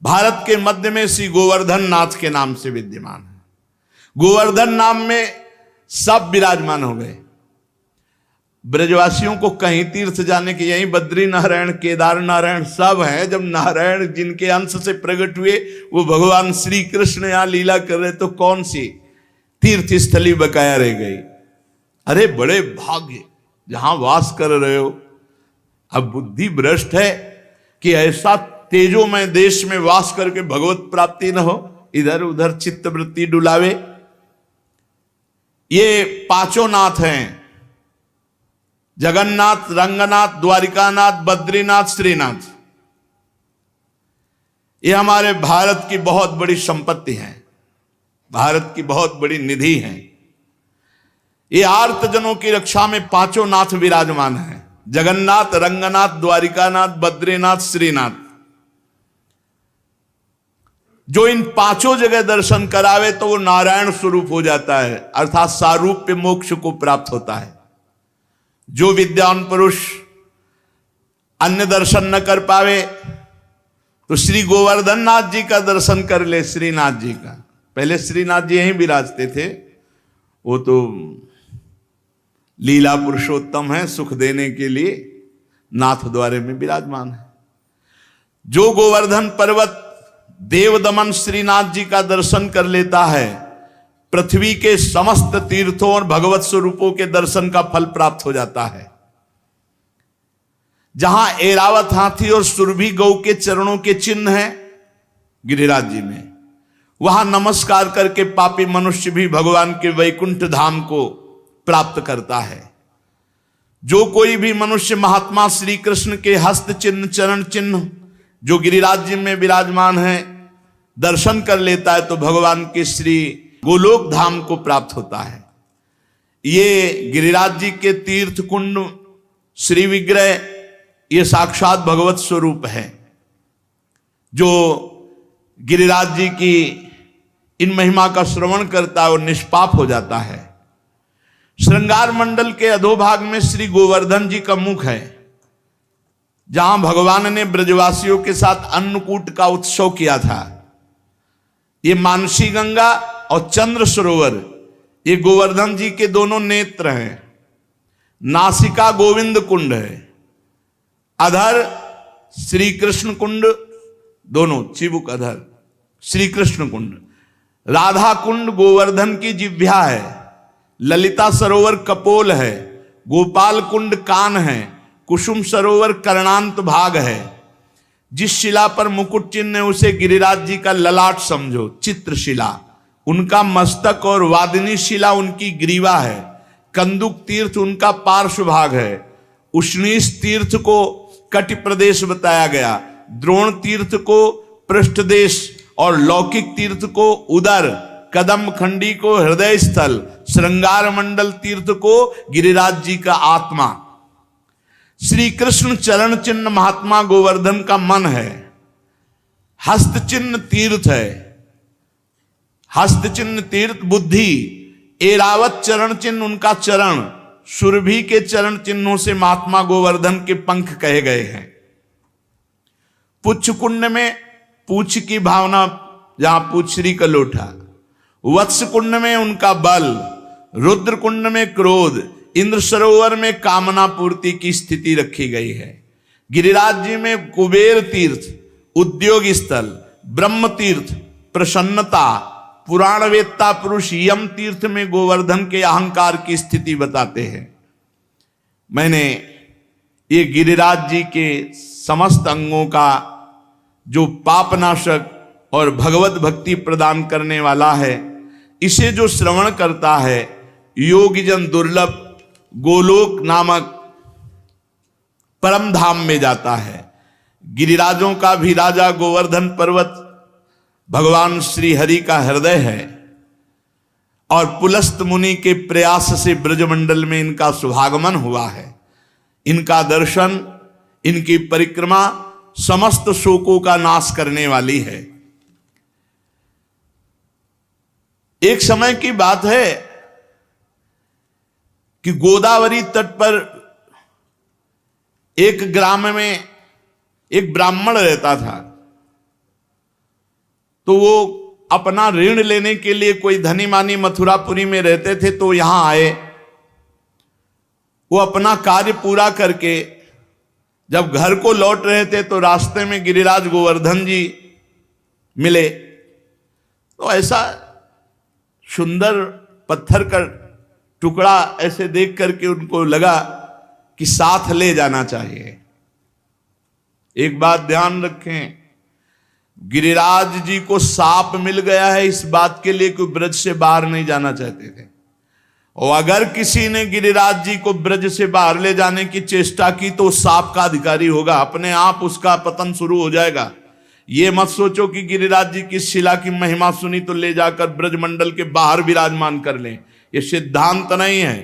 भारत के मध्य में श्री गोवर्धन नाथ के नाम से विद्यमान है। गोवर्धन नाम में सब विराजमान हो गए। ब्रजवासियों को कहीं तीर्थ जाने के, यहीं बद्री नारायण, केदार नारायण सब है। जब नारायण जिनके अंश से प्रकट हुए वो भगवान श्री कृष्ण यहां लीला कर रहे, तो कौन सी तीर्थ स्थली बकाया रह गई। अरे बड़े भाग्य जहां वास कर रहे हो। अब बुद्धि भ्रष्ट है कि ऐसा तेजोमय देश में वास करके भगवत प्राप्ति न हो, इधर उधर चित्त वृत्ति डुलावे। ये पांचों नाथ हैं, जगन्नाथ, रंगनाथ, द्वारिकानाथ, बद्रीनाथ, श्रीनाथ। ये हमारे भारत की बहुत बड़ी संपत्ति है, भारत की बहुत बड़ी निधि है। ये आर्त जनों की रक्षा में पांचों नाथ विराजमान हैं, जगन्नाथ, रंगनाथ, द्वारिकानाथ, बद्रीनाथ, श्रीनाथ। जो इन पांचों जगह दर्शन करावे तो वो नारायण स्वरूप हो जाता है, अर्थात सारूप्य मोक्ष को प्राप्त होता है। जो विद्वान पुरुष अन्य दर्शन न कर पावे तो श्री गोवर्धन नाथ जी का दर्शन कर ले, श्रीनाथ जी का। पहले श्रीनाथ जी यहीं विराजते थे, वो तो लीला पुरुषोत्तम है, सुख देने के लिए नाथ द्वारे में विराजमान है। जो गोवर्धन पर्वत देव दमन श्रीनाथ जी का दर्शन कर लेता है, पृथ्वी के समस्त तीर्थों और भगवत स्वरूपों के दर्शन का फल प्राप्त हो जाता है। जहां ऐरावत हाथी और सुरभि गौ के चरणों के चिन्ह हैं गिरिराज जी में, वहां नमस्कार करके पापी मनुष्य भी भगवान के वैकुंठ धाम को प्राप्त करता है। जो कोई भी मनुष्य महात्मा श्री कृष्ण के हस्त चिन्ह चरण चिन्ह जो गिरिराज जी में विराजमान है दर्शन कर लेता है तो भगवान के श्री गोलोक धाम को प्राप्त होता है। ये गिरिराज जी के तीर्थ कुंड श्री विग्रह ये साक्षात भगवत स्वरूप है। जो गिरिराज जी की इन महिमा का श्रवण करता है और निष्पाप हो जाता है। श्रृंगार मंडल के अधोभाग में श्री गोवर्धन जी का मुख है, जहां भगवान ने ब्रजवासियों के साथ अन्नकूट का उत्सव किया था। ये मानसी गंगा और चंद्र सरोवर ये गोवर्धन जी के दोनों नेत्र हैं। नासिका गोविंद कुंड है, अधर श्री कृष्ण कुंड, दोनों चिबुक अधर श्री कृष्ण कुंड। राधा कुंड गोवर्धन की जिह्वा है, ललिता सरोवर कपोल है, गोपाल कुंड कान है, कुसुम सरोवर कर्णांत भाग है। जिस शिला पर मुकुट चिन्ह है उसे गिरिराज जी का ललाट समझो, चित्रशिला उनका मस्तक और वादिनी शिला उनकी ग्रीवा है। कंदुक तीर्थ उनका पार्श्व भाग है। उष्णीश तीर्थ को कटि प्रदेश बताया गया, द्रोण तीर्थ को पृष्ठदेश और लौकिक तीर्थ को उदर, कदम खंडी को हृदय स्थल, श्रृंगार मंडल तीर्थ को गिरिराज जी का आत्मा। श्री कृष्ण चरण चिन्ह महात्मा गोवर्धन का मन है। हस्त चिन्ह तीर्थ है, हस्त चिन्ह तीर्थ बुद्धि। ऐरावत चरण चिन्ह उनका चरण, सुरभि के चरण चिन्हों से महात्मा गोवर्धन के पंख कहे गए हैं। पुच्छ कुंड में पूछ की भावना, जहां पूछरी का लोटा। वत्स कुंड में उनका बल, रुद्र कुंड में क्रोध, इंद्र सरोवर में कामना पूर्ति की स्थिति रखी गई है। गिरिराज जी में कुबेर तीर्थ उद्योग स्थल, ब्रह्म तीर्थ प्रसन्नता, पुराण वेत्ता पुरुष यम तीर्थ में गोवर्धन के अहंकार की स्थिति बताते हैं। मैंने ये गिरिराज जी के समस्त अंगों का जो पापनाशक और भगवत भक्ति प्रदान करने वाला है, इसे जो श्रवण करता है योगीजन दुर्लभ गोलोक नामक परम धाम में जाता है। गिरिराजों का भी राजा गोवर्धन पर्वत भगवान श्री हरि का हृदय है और पुलस्त मुनि के प्रयास से ब्रजमंडल में इनका शुभागमन हुआ है। इनका दर्शन, इनकी परिक्रमा समस्त शोकों का नाश करने वाली है। एक समय की बात है कि गोदावरी तट पर एक ग्राम में एक ब्राह्मण रहता था। तो वो अपना ऋण लेने के लिए, कोई धनी मानी मथुरापुरी में रहते थे तो यहां आए। वो अपना कार्य पूरा करके जब घर को लौट रहे थे तो रास्ते में गिरिराज गोवर्धन जी मिले। तो ऐसा सुंदर पत्थर का टुकड़ा ऐसे देख करके उनको लगा कि साथ ले जाना चाहिए। एक बात ध्यान रखें, गिरिराज जी को साप मिल गया है इस बात के लिए कि ब्रज से बाहर नहीं जाना चाहते थे। और अगर किसी ने गिरिराज जी को ब्रज से बाहर ले जाने की चेष्टा की तो साप का अधिकारी होगा, अपने आप उसका पतन शुरू हो जाएगा। ये मत सोचो कि गिरिराज जी की शिला की महिमा सुनी तो ले जाकर ब्रजमंडल के बाहर विराजमान कर लें, ये सिद्धांत नहीं है।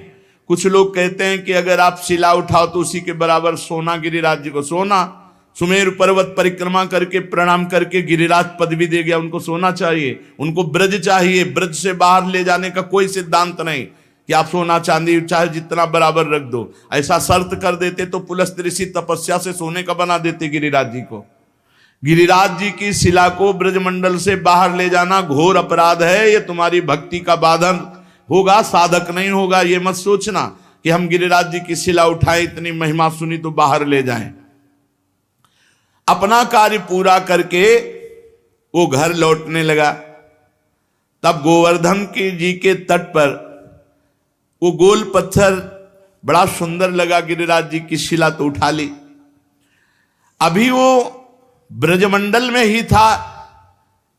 कुछ लोग कहते हैं कि अगर आप शिला उठाओ तो उसी के बराबर सोना गिरिराज जी को, सोना सुमेर पर्वत परिक्रमा करके प्रणाम करके गिरिराज पदवी दे गया, उनको सोना चाहिए, उनको ब्रज चाहिए। ब्रज से बाहर ले जाने का कोई सिद्धांत नहीं कि आप सोना चांदी चाहे जितना बराबर रख दो। ऐसा शर्त कर देते तो पुलस्त ऋषि तपस्या से सोने का बना देते गिरिराज जी को। गिरिराज जी की शिला को ब्रजमंडल से बाहर ले जाना घोर अपराध है। ये तुम्हारी भक्ति का बाधन होगा, साधक नहीं होगा, ये मत सोचना। कि हम गिरिराज जी की शिला उठाएं, इतनी महिमा सुनी तो बाहर ले जाएं। अपना कार्य पूरा करके वो घर लौटने लगा। तब गोवर्धन की जी के तट पर वो गोल पत्थर बड़ा सुंदर लगा, गिरिराज जी की शिला तो उठा ली। अभी वो ब्रजमंडल में ही था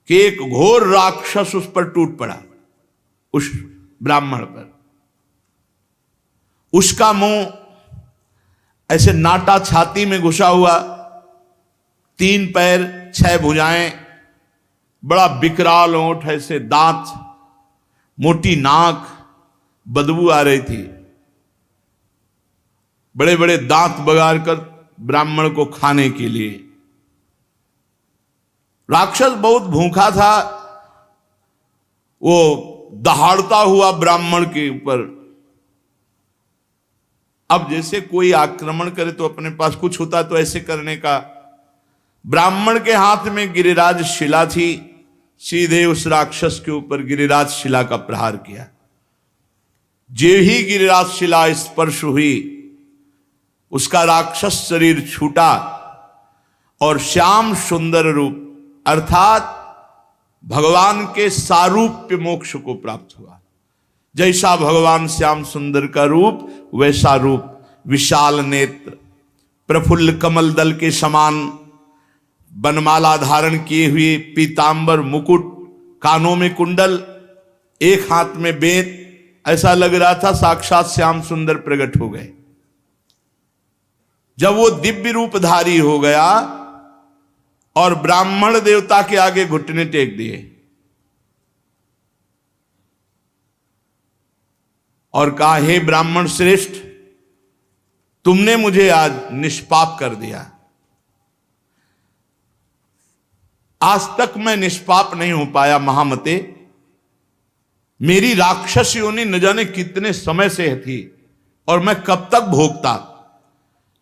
कि एक घोर राक्षस उस पर टूट पड़ा, उस ब्राह्मण पर। उसका मुंह ऐसे नाटा छाती में घुसा हुआ, 3 पैर 6 भुजाएं, बड़ा विकराल ओंठ, ऐसे दांत, मोटी नाक, बदबू आ रही थी। बड़े बड़े दांत बगाड़ कर ब्राह्मण को खाने के लिए। राक्षस बहुत भूखा था, वो दहाड़ता हुआ ब्राह्मण के ऊपर। अब जैसे कोई आक्रमण करे तो अपने पास कुछ होता तो ऐसे करने का। ब्राह्मण के हाथ में गिरिराज शिला थी, सीधे उस राक्षस के ऊपर गिरिराज शिला का प्रहार किया। जे ही गिरिराज शिला स्पर्श हुई, उसका राक्षस शरीर छूटा और श्याम सुंदर रूप अर्थात भगवान के सारूप्य मोक्ष को प्राप्त हुआ। जैसा भगवान श्याम सुंदर का रूप वैसा रूप, विशाल नेत्र, प्रफुल्ल कमल दल के समान बनमाला धारण किए हुए, पीतांबर मुकुट, कानों में कुंडल, एक हाथ में बेत, ऐसा लग रहा था साक्षात श्याम सुंदर प्रकट हो गए। जब वो दिव्य रूपधारी हो गया और ब्राह्मण देवता के आगे घुटने टेक दिए और कहा, हे ब्राह्मण श्रेष्ठ, तुमने मुझे आज निष्पाप कर दिया। आज तक मैं निष्पाप नहीं हो पाया महामते। मेरी राक्षस योनि न जाने कितने समय से थी और मैं कब तक भोगता,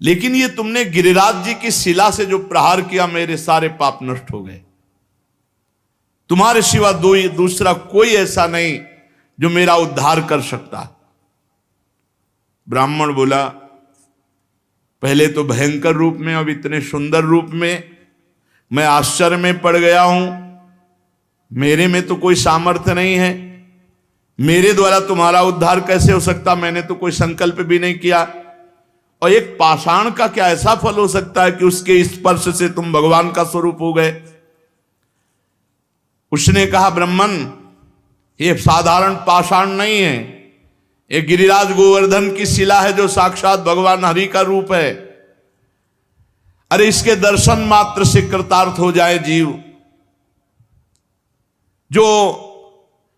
लेकिन ये तुमने गिरिराज जी की शिला से जो प्रहार किया, मेरे सारे पाप नष्ट हो गए। तुम्हारे सिवा दूसरा कोई ऐसा नहीं जो मेरा उद्धार कर सकता। ब्राह्मण बोला, पहले तो भयंकर रूप में, अब इतने सुंदर रूप में मैं आश्चर्य में पड़ गया हूं। मेरे में तो कोई सामर्थ्य नहीं है, मेरे द्वारा तुम्हारा उद्धार कैसे हो सकता? मैंने तो कोई संकल्प भी नहीं किया। और एक पाषाण का क्या ऐसा फल हो सकता है कि उसके स्पर्श से तुम भगवान का स्वरूप हो गए? उसने कहा, ब्राह्मण, ये साधारण पाषाण नहीं है, ये गिरिराज गोवर्धन की शिला है जो साक्षात भगवान हरि का रूप है। अरे इसके दर्शन मात्र से कृतार्थ हो जाए जीव। जो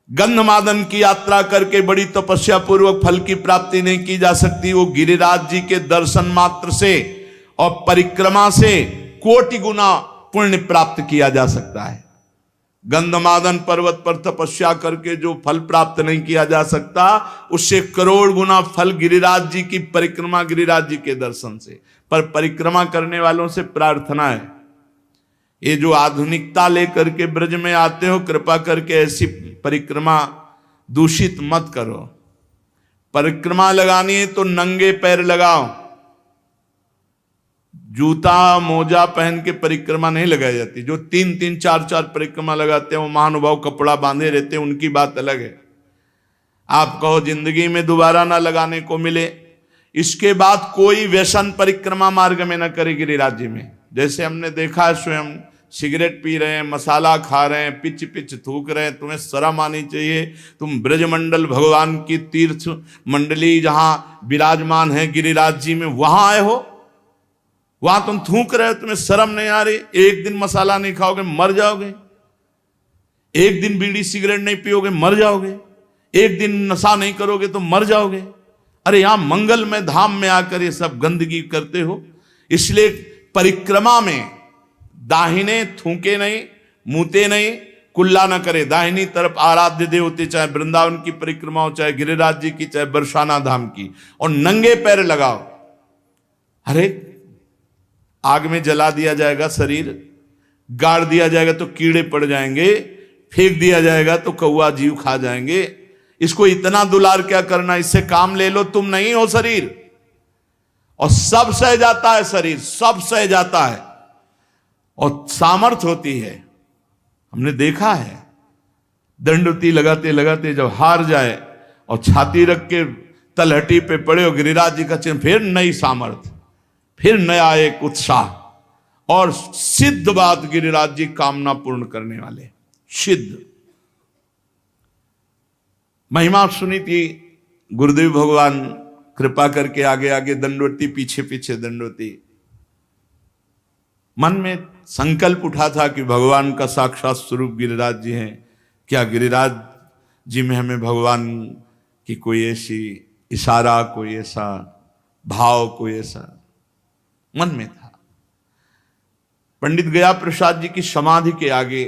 गंधमादन की यात्रा करके बड़ी तपस्या पूर्वक फल की प्राप्ति नहीं की जा सकती, वो गिरिराज जी के दर्शन मात्र से और परिक्रमा से कोटि गुना पुण्य प्राप्त किया जा सकता है। गंधमादन पर्वत पर तपस्या करके जो फल प्राप्त नहीं किया जा सकता, उससे करोड़ गुना फल गिरिराज जी की परिक्रमा, गिरिराज जी के दर्शन से। पर परिक्रमा करने वालों से प्रार्थना है, ये जो आधुनिकता लेकर के ब्रज में आते हो, कृपा करके ऐसी परिक्रमा दूषित मत करो। परिक्रमा लगानी है तो नंगे पैर लगाओ, जूता मोजा पहन के परिक्रमा नहीं लगाई जाती। जो 3-3, 4-4 परिक्रमा लगाते हैं वो महानुभाव कपड़ा बांधे रहते हैं, उनकी बात अलग है। आप कहो जिंदगी में दोबारा ना लगाने को मिले, इसके बाद कोई व्यसन परिक्रमा मार्ग में न करे गिरिराज जी में। जैसे हमने देखा है, स्वयं सिगरेट पी रहे हैं, मसाला खा रहे हैं, पिच पिच थूक रहे हैं, तुम्हें शर्म आनी चाहिए। तुम ब्रजमंडल भगवान की तीर्थ मंडली जहां विराजमान है गिरिराज जी में, वहां आए हो, वहां तुम थूक रहे हो, तुम्हें शर्म नहीं आ रही? एक दिन मसाला नहीं खाओगे मर जाओगे, एक दिन बीड़ी सिगरेट नहीं पियोगे मर जाओगे, एक दिन नशा नहीं करोगे तो मर जाओगे। अरे यहां मंगलमय धाम में आकर ये सब गंदगी करते हो। इसलिए परिक्रमा में दाहिने थूके नहीं, मुते नहीं, कुल्ला न करे। दाहिनी तरफ आराध्य देवते, चाहे वृंदावन की परिक्रमा हो, चाहे गिरिराज जी की, चाहे बरसाना धाम की, और नंगे पैर लगाओ। अरे आग में जला दिया जाएगा शरीर, गाड़ दिया जाएगा तो कीड़े पड़ जाएंगे, फेंक दिया जाएगा तो कौवा जीव खा जाएंगे। इसको इतना दुलार क्या करना, इससे काम ले लो, तुम नहीं हो शरीर। और सब सह जाता है शरीर, सब सह जाता है और सामर्थ होती है। हमने देखा है दंडवती लगाते लगाते जब हार जाए और छाती रख के तलहटी पे पड़े और गिरिराज जी का चिन्ह, फिर नई सामर्थ, फिर नया एक उत्साह। और सिद्ध बात, गिरिराज जी कामना पूर्ण करने वाले, सिद्ध। महिमा सुनी थी, गुरुदेव भगवान कृपा करके आगे आगे दंडवती, पीछे पीछे दंडवती। मन में संकल्प उठा था कि भगवान का साक्षात स्वरूप गिरिराज जी हैं, क्या गिरिराज जी में हमें भगवान की कोई ऐसी इशारा, कोई ऐसा भाव, कोई ऐसा मन में था। पंडित गया प्रसाद जी की समाधि के आगे,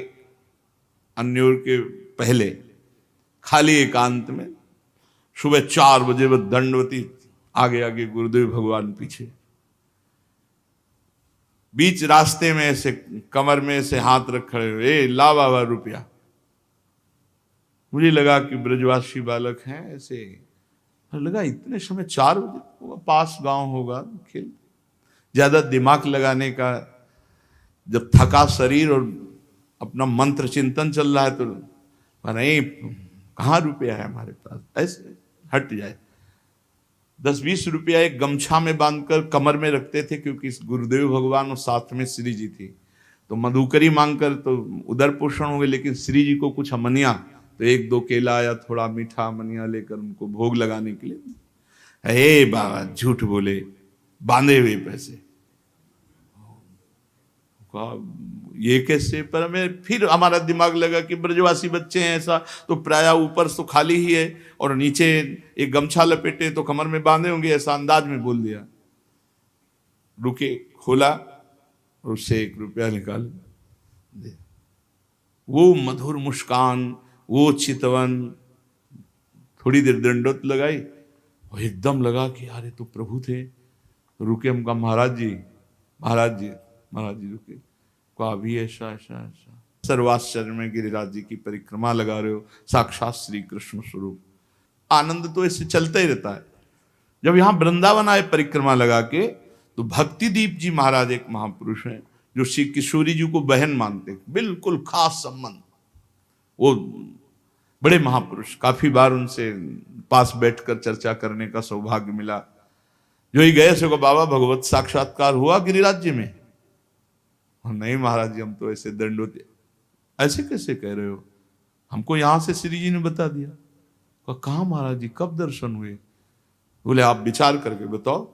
अन्योर के पहले, खाली एकांत में सुबह 4 बजे वह दंडवती आगे आगे, गुरुदेव भगवान पीछे। बीच रास्ते में ऐसे कमर में ऐसे हाथ रख खड़े हुए, ए ला बाबा रुपया। मुझे लगा कि ब्रजवासी बालक हैं ऐसे, लगा इतने समय 4 बजे, पास गांव होगा, खेल ज्यादा दिमाग लगाने का, जब थका शरीर और अपना मंत्र चिंतन चल रहा है तो नहीं, कहाँ रुपया है हमारे पास, ऐसे हट जाए। 10-20 रुपया एक गमछा में बांधकर कमर में रखते थे, क्योंकि गुरुदेव भगवान और साथ में श्री जी थी, तो मधुकरी मांगकर तो उदर पोषण हो गए, लेकिन श्री जी को कुछ अमनिया, तो 1-2 केला या थोड़ा मीठा अमनिया लेकर उनको भोग लगाने के लिए। हे बाबा झूठ बोले, बांधे हुए पैसे, ये कैसे? पर हमें फिर हमारा दिमाग लगा कि ब्रजवासी बच्चे हैं ऐसा, तो प्राय ऊपर तो खाली ही है और नीचे एक गमछा लपेटे तो कमर में बांधे होंगे, ऐसा अंदाज में बोल दिया। रुके, खोला और उससे 1 रुपया निकाल दे। वो मधुर मुस्कान, वो चितवन, थोड़ी देर दंडोत लगाई और एकदम लगा कि यार ये तो प्रभु थे। रुके, हम कहा महाराज जी, महाराज जी, महाराज जी रुके, कहा अभी ऐसा ऐसा ऐसा। सर्वाश्चर्य में गिरिराज जी की परिक्रमा लगा रहे हो, साक्षात श्री कृष्ण स्वरूप। आनंद तो ऐसे चलता ही रहता है। जब यहाँ वृंदावन आए परिक्रमा लगा के, तो भक्तिदीप जी महाराज एक महापुरुष हैं जो श्री किशोरी जी को बहन मानते, बिल्कुल खास संबंध। वो बड़े महापुरुष, काफी बार उनसे पास बैठकर चर्चा करने का सौभाग्य मिला। जो ही गए सो बाबा भगवत साक्षात्कार हुआ गिरिराज जी में? नहीं महाराज जी, हम तो ऐसे दंडोती। ऐसे कैसे कह रहे हो? हमको यहां से श्री जी ने बता दिया। कहाँ महाराज जी, कब दर्शन हुए? बोले आप विचार करके बताओ।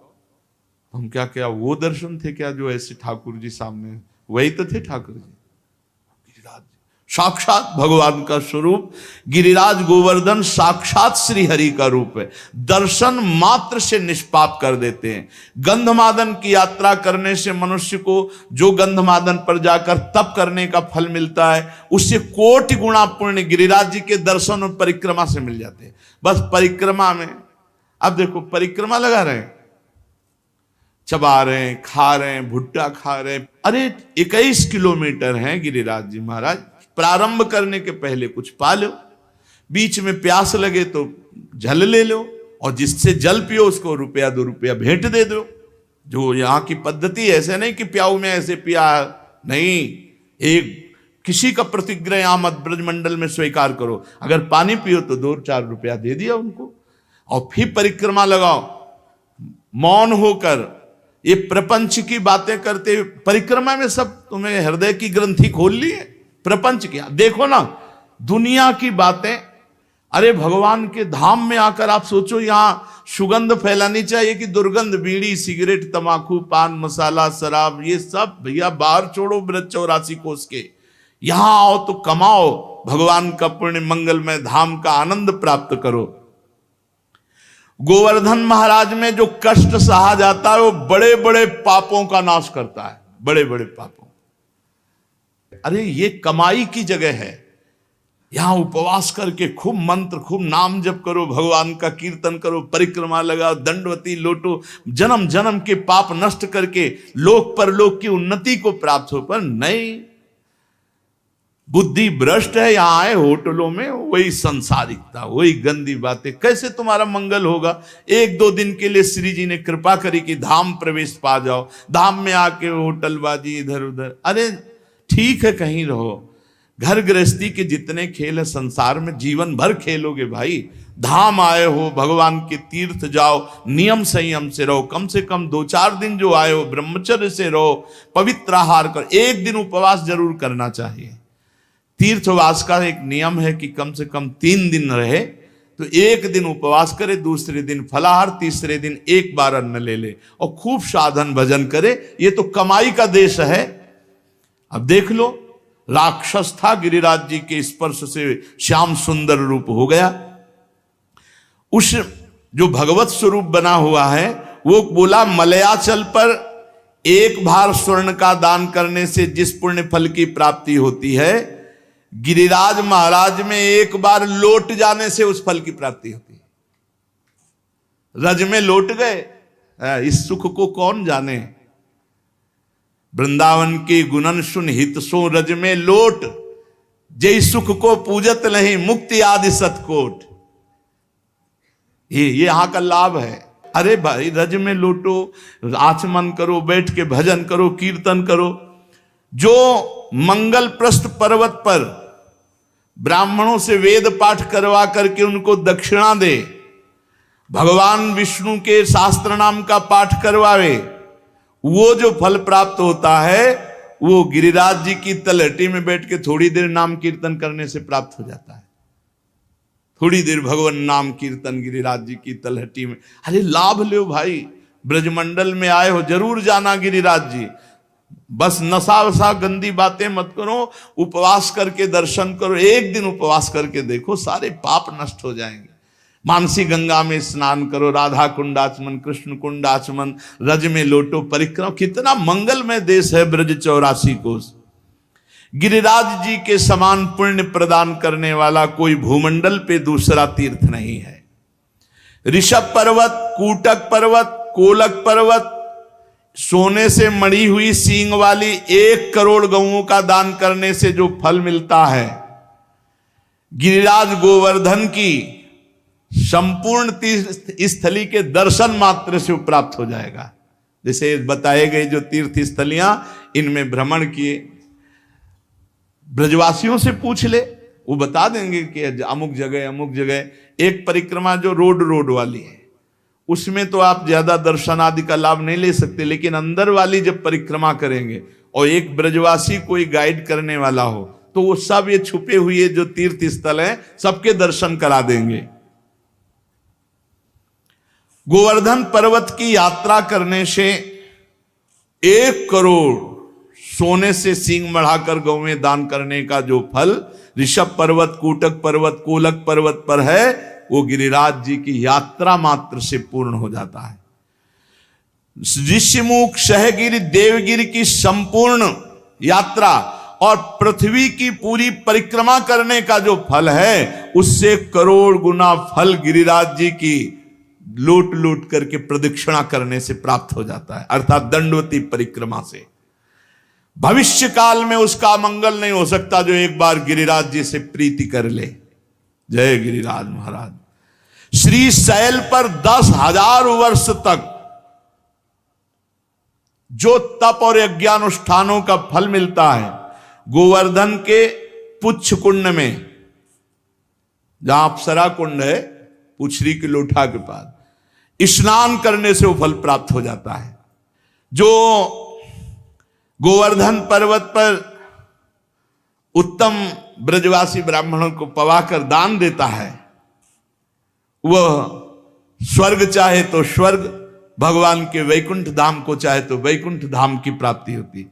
हम क्या क्या वो दर्शन थे क्या जो ऐसे ठाकुर जी सामने? वही तो थे ठाकुर जी, गिरिराज जी, साक्षात भगवान का स्वरूप। गिरिराज गोवर्धन साक्षात श्री हरि का रूप है। दर्शन मात्र से निष्पाप कर देते हैं। गंधमादन की यात्रा करने से मनुष्य को जो गंधमादन पर जाकर तप करने का फल मिलता है, उससे कोटि गुणा पुण्य गिरिराज जी के दर्शन और परिक्रमा से मिल जाते हैं। बस परिक्रमा में, अब देखो परिक्रमा लगा रहे हैं, चबा रहे हैं, खा रहे हैं, भुट्टा खा रहे हैं। अरे 21 किलोमीटर है गिरिराज जी महाराज। प्रारंभ करने के पहले कुछ पा लो, बीच में प्यास लगे तो जल ले लो, और जिससे जल पियो उसको 1-2 रुपया भेंट दे दो। जो यहाँ की पद्धति, ऐसे नहीं कि प्याऊ में ऐसे पिया नहीं, एक किसी का प्रतिग्रह आमद ब्रजमंडल में स्वीकार करो। अगर पानी पियो तो 2-4 रुपया दे दिया उनको, और फिर परिक्रमा लगाओ मौन होकर। ये प्रपंच की बातें करते, परिक्रमा में सब तुम्हें हृदय की ग्रंथि खोल ली है। प्रपंच क्या देखो ना, दुनिया की बातें। अरे भगवान के धाम में आकर आप सोचो, यहां सुगंध फैलानी चाहिए कि दुर्गंध? बीड़ी, सिगरेट, तमाकू, पान मसाला, शराब, ये सब भैया बाहर छोड़ो ब्रज 84 कोस के। यहां आओ तो कमाओ, भगवान का पुण्य मंगलमय धाम का आनंद प्राप्त करो। गोवर्धन महाराज में जो कष्ट सहा जाता है वो बड़े बड़े पापों का नाश करता है, बड़े बड़े पापों। अरे ये कमाई की जगह है। यहां उपवास करके खूब मंत्र, खूब नाम जप करो, भगवान का कीर्तन करो, परिक्रमा लगाओ, दंडवती लोटो, जन्म जन्म के पाप नष्ट करके लोक परलोक की उन्नति को प्राप्त हो। पर नहीं, बुद्धि भ्रष्ट है। यहां आए होटलों में वही संसारिकता, वही गंदी बातें, कैसे तुम्हारा मंगल होगा। एक दो दिन के लिए श्री जी ने कृपा करी कि धाम प्रवेश पा जाओ, धाम में आके होटलबाजी इधर उधर। अरे ठीक है, कहीं रहो। घर गृहस्थी के जितने खेल है संसार में, जीवन भर खेलोगे भाई। धाम आए हो, भगवान के तीर्थ जाओ, नियम संयम से रहो। कम से कम 2-4 दिन जो आए हो ब्रह्मचर्य से रहो, पवित्र आहार करो। एक दिन उपवास जरूर करना चाहिए। तीर्थवास का एक नियम है कि कम से कम 3 दिन रहे तो एक दिन उपवास करे, दूसरे दिन फलाहार, तीसरे दिन एक बार अन्न ले ले और खूब साधन भजन करे। ये तो कमाई का देश है। अब देख लो, राक्षस था, गिरिराज जी के स्पर्श से श्याम सुंदर रूप हो गया। उस जो भगवत स्वरूप बना हुआ है वो बोला, मलयाचल पर एक भार स्वर्ण का दान करने से जिस पुण्य फल की प्राप्ति होती है, गिरिराज महाराज में एक बार लौट जाने से उस फल की प्राप्ति होती है। रज में लौट गए, इस सुख को कौन जाने। वृंदावन के गुणन सुन हित सो रज में लोट, जय सुख को पूजत नहीं मुक्ति आदि सतकोट। ये यहां का लाभ है। अरे भाई रज में लौटो, आचमन करो, बैठ के भजन करो, कीर्तन करो। जो मंगल प्रस्थ पर्वत पर ब्राह्मणों से वेद पाठ करवा करके उनको दक्षिणा दे, भगवान विष्णु के शास्त्र नाम का पाठ करवावे, वो जो फल प्राप्त होता है वो गिरिराज जी की तलहटी में बैठ के थोड़ी देर नाम कीर्तन करने से प्राप्त हो जाता है। थोड़ी देर भगवान नाम कीर्तन गिरिराज जी की तलहटी में। अरे लाभ लो भाई, ब्रजमंडल में आए हो जरूर जाना गिरिराज जी। बस नशा वशा गंदी बातें मत करो, उपवास करके दर्शन करो। एक दिन उपवास करके देखो, सारे पाप नष्ट हो जाएंगे। मानसी गंगा में स्नान करो, राधा कुंडाचमन, कृष्ण कुंडाचमन, रज में लोटो, परिक्रमा। कितना मंगलमय देश है ब्रज 84 कोस। गिरिराज जी के समान पुण्य प्रदान करने वाला कोई भूमंडल पे दूसरा तीर्थ नहीं है। ऋषभ पर्वत, कूटक पर्वत, कोलक पर्वत, सोने से मढ़ी हुई सींग वाली 1 करोड़ गऊओं का दान करने से जो फल मिलता है, गिरिराज गोवर्धन की संपूर्ण तीर्थ स्थली के दर्शन मात्र से प्राप्त हो जाएगा। जैसे बताए गए जो तीर्थ स्थलियां, इनमें भ्रमण किए, ब्रजवासियों से पूछ ले, वो बता देंगे कि अमुक जगह। एक परिक्रमा जो रोड वाली है, उसमें तो आप ज्यादा दर्शन आदि का लाभ नहीं ले सकते, लेकिन अंदर वाली जब परिक्रमा करेंगे और एक ब्रजवासी कोई गाइड करने वाला हो, तो वो सब ये छुपे हुए जो तीर्थ स्थल हैं सबके दर्शन करा देंगे। गोवर्धन पर्वत की यात्रा करने से 1 करोड़ सोने से सींग मढ़ाकर गौ में दान करने का जो फल ऋषभ पर्वत, कूटक पर्वत, कोलक पर्वत पर है, वो गिरिराज जी की यात्रा मात्र से पूर्ण हो जाता है। ऋषिमुख, सहगिरि, देवगिरि की संपूर्ण यात्रा और पृथ्वी की पूरी परिक्रमा करने का जो फल है, उससे करोड़ गुना फल गिरिराज जी की लूट लूट करके प्रदक्षिणा करने से प्राप्त हो जाता है, अर्थात दंडवती परिक्रमा से। भविष्य काल में उसका मंगल नहीं हो सकता जो एक बार गिरिराज जी से प्रीति कर ले। जय गिरिराज महाराज। श्री शैल पर 10,000 वर्ष तक जो तप और यज्ञानुष्ठानों का फल मिलता है, गोवर्धन के पुच्छ कुंड में, जहां अप्सरा कुंड है, पुछरी की लोठा के पास, स्नान करने से वो फल प्राप्त हो जाता है। जो गोवर्धन पर्वत पर उत्तम ब्रजवासी ब्राह्मणों को पवाकर दान देता है, वह स्वर्ग चाहे तो स्वर्ग, भगवान के वैकुंठ धाम को चाहे तो वैकुंठ धाम की प्राप्ति होती।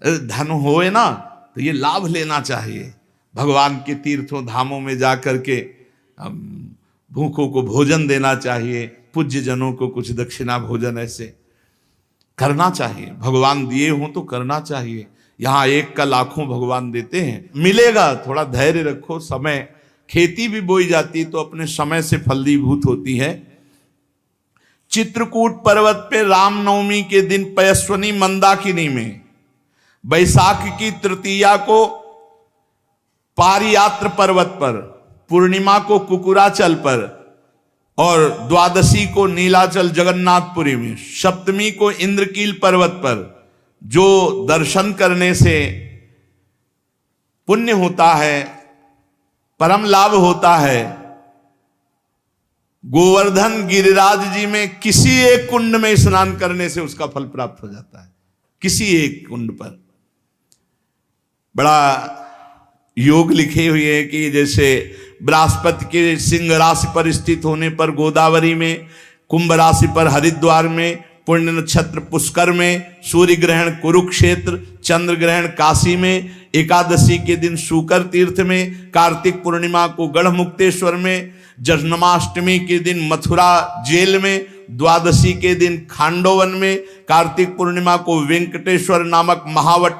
धन होए ना तो ये लाभ लेना चाहिए। भगवान के तीर्थों धामों में जाकर के भूखों को भोजन देना चाहिए, पूज्य जनों को कुछ दक्षिणा भोजन ऐसे करना चाहिए। भगवान दिए हों तो करना चाहिए। यहाँ 1 का लाखों भगवान देते हैं, मिलेगा। थोड़ा धैर्य रखो। समय, खेती भी बोई जाती तो अपने समय से फलीभूत होती है। चित्रकूट पर्वत पे रामनवमी के दिन पयस्वनी मंदाकिनी में वैशाख की तृतीया को पारियात्र पर्वत पर, पूर्णिमा को कुकुराचल पर, और द्वादशी को नीलाचल जगन्नाथपुरी में, सप्तमी को इंद्रकील पर्वत पर जो दर्शन करने से पुण्य होता है, परम लाभ होता है, गोवर्धन गिरिराज जी में किसी एक कुंड में स्नान करने से उसका फल प्राप्त हो जाता है। किसी एक कुंड पर बड़ा योग लिखे हुए हैं कि जैसे बृहस्पति के सिंह राशि पर स्थित होने पर गोदावरी में, कुंभ राशि पर हरिद्वार में, पुण्य नक्षत्र पुष्कर में, सूर्य ग्रहण कुरुक्षेत्र, चंद्र ग्रहण काशी में, एकादशी के दिन शुकर तीर्थ में, कार्तिक पूर्णिमा को गढ़मुक्तेश्वर में, जन्माष्टमी के दिन मथुरा जेल में, द्वादशी के दिन खांडोवन में, कार्तिक पूर्णिमा को वेंकटेश्वर नामक महावट,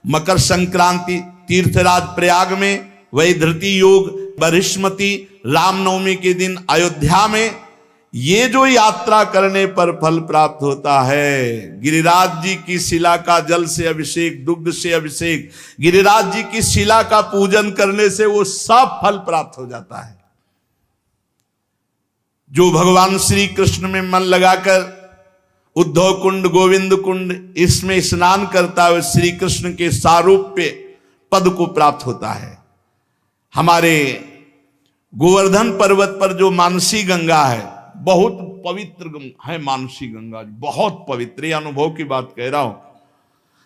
मकर संक्रांति तीर्थराज प्रयाग में, वही धृति योग बृहस्पति, रामनवमी के दिन अयोध्या में। ये जो यात्रा करने पर फल प्राप्त होता है, गिरिराज जी की शिला का जल से अभिषेक, दुग्ध से अभिषेक, गिरिराज जी की शिला का पूजन करने से वो सब फल प्राप्त हो जाता है। जो भगवान श्री कृष्ण में मन लगाकर उद्धव कुंड, गोविंद कुंड इसमें स्नान करता है, श्री कृष्ण के सारूप्य पद को प्राप्त होता है। हमारे गोवर्धन पर्वत पर जो मानसी गंगा है, बहुत पवित्र है मानसी गंगा, बहुत पवित्र, अनुभव की बात कह रहा हूं।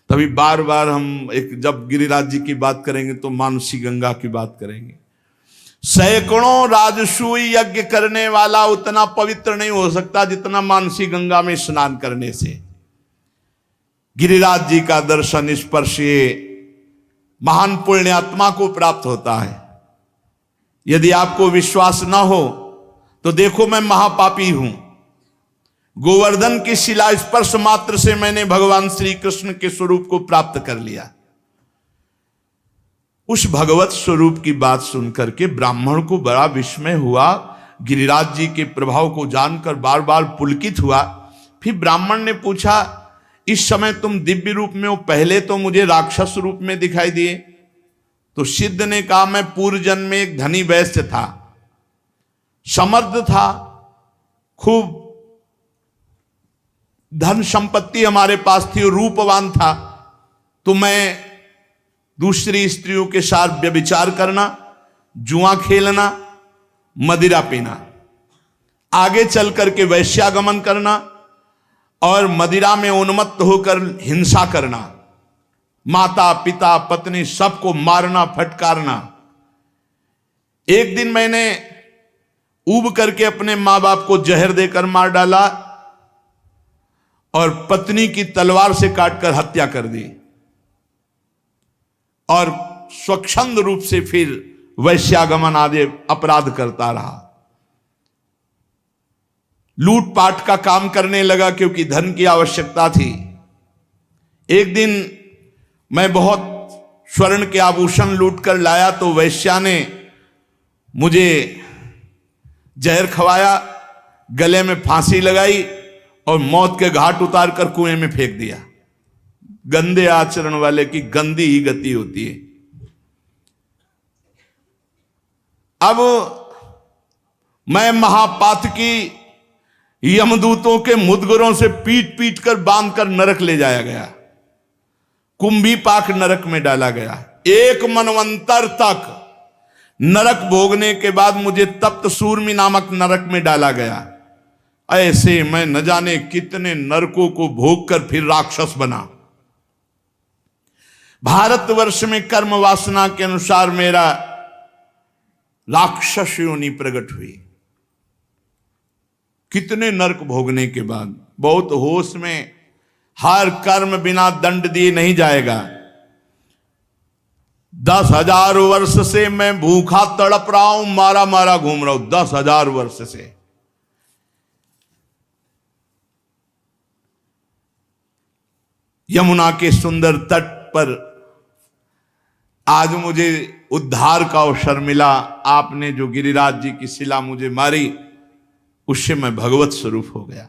तभी बार बार हम जब गिरिराज जी की बात करेंगे तो मानसी गंगा की बात करेंगे। सैकड़ों राजसूय यज्ञ करने वाला उतना पवित्र नहीं हो सकता जितना मानसी गंगा में स्नान करने से गिरिराज जी का दर्शन स्पर्श ये महान पुण्यात्मा को प्राप्त होता है। यदि आपको विश्वास ना हो तो देखो, मैं महापापी हूं, गोवर्धन की शिला स्पर्श मात्र से मैंने भगवान श्री कृष्ण के स्वरूप को प्राप्त कर लिया। उस भगवत स्वरूप की बात सुनकर के ब्राह्मण को बड़ा विस्मय हुआ, गिरिराज जी के प्रभाव को जानकर बार बार पुलकित हुआ। फिर ब्राह्मण ने पूछा, इस समय तुम दिव्य रूप में हो, पहले तो मुझे राक्षस रूप में दिखाई दिए। तो सिद्ध ने कहा, मैं पूर्व जन्म में एक धनी वैश्य था, समर्थ था, खूब धन संपत्ति हमारे पास थी, रूपवान था, तो मैं दूसरी स्त्रियों के साथ व्यभिचार करना, जुआ खेलना, मदिरा पीना, आगे चल करके वैश्यागमन करना और मदिरा में उन्मत्त होकर हिंसा करना, माता पिता पत्नी सबको मारना फटकारना। एक दिन मैंने ऊब करके अपने मां बाप को जहर देकर मार डाला और पत्नी की तलवार से काटकर हत्या कर दी और स्वच्छंद रूप से फिर वैश्यागमन आदि अपराध करता रहा। लूटपाट का काम करने लगा क्योंकि धन की आवश्यकता थी। एक दिन मैं बहुत स्वर्ण के आभूषण लूट कर लाया तो वैश्या ने मुझे जहर खवाया, गले में फांसी लगाई और मौत के घाट उतार कर कुएं में फेंक दिया। गंदे आचरण वाले की गंदी ही गति होती है। अब मैं महापातकी यमदूतों के मुदगरों से पीट पीट कर बांध कर नरक ले जाया गया, कुंभी पाक नरक में डाला गया। एक मनवंतर तक नरक भोगने के बाद मुझे तप्त सूर्मी नामक नरक में डाला गया। ऐसे मैं न जाने कितने नरकों को भोग कर फिर राक्षस बना। भारतवर्ष में कर्म वासना के अनुसार मेरा राक्षस योनि प्रकट हुई। कितने नरक भोगने के बाद, बहुत होश में, हर कर्म बिना दंड दिए नहीं जाएगा। 10,000 वर्ष से मैं भूखा तड़प रहा हूं, मारा मारा घूम रहा हूं, 10,000 वर्ष से। यमुना के सुंदर तट पर आज मुझे उद्धार का अवसर मिला। आपने जो गिरिराज जी की शिला मुझे मारी, उससे मैं भगवत स्वरूप हो गया।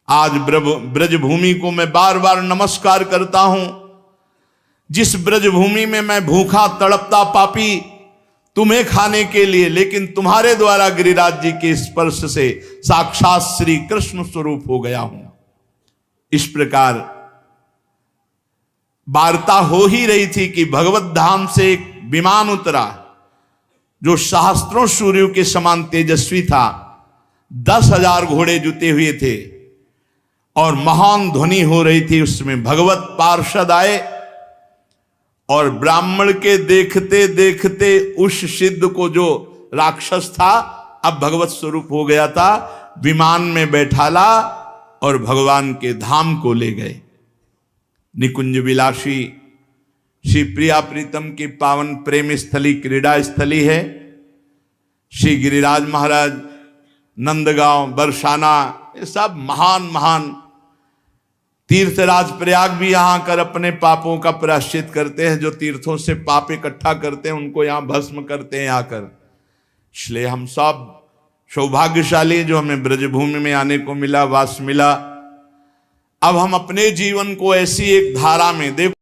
आज ब्रजभूमि को मैं बार बार नमस्कार करता हूं। जिस ब्रजभूमि में मैं भूखा तड़पता पापी तुम्हें खाने के लिए, लेकिन तुम्हारे द्वारा गिरिराज जी के स्पर्श से साक्षात श्री कृष्ण स्वरूप हो गया हूं। इस प्रकार वार्ता हो ही रही थी कि भगवत धाम से एक विमान उतरा जो सहस्त्रों सूर्यों के समान तेजस्वी था, 10,000 घोड़े जुते हुए थे और महान ध्वनि हो रही थी। उसमें भगवत पार्षद आए और ब्राह्मण के देखते देखते उस सिद्ध को, जो राक्षस था अब भगवत स्वरूप हो गया था, विमान में बैठाला और भगवान के धाम को ले गए। निकुंज विलासी श्री प्रिया प्रीतम की पावन प्रेम स्थली, क्रीड़ा स्थली है। श्री गिरिराज महाराज, नंदगांव, बरसाना, ये सब महान महान तीर्थराज प्रयाग भी यहाँ आकर अपने पापों का प्रायश्चित करते हैं। जो तीर्थों से पाप इकट्ठा करते हैं उनको यहाँ भस्म करते हैं आकर। इसलिए हम सब सौभाग्यशाली जो हमें ब्रजभूमि में आने को मिला, वास मिला। अब हम अपने जीवन को ऐसी एक धारा में देखो।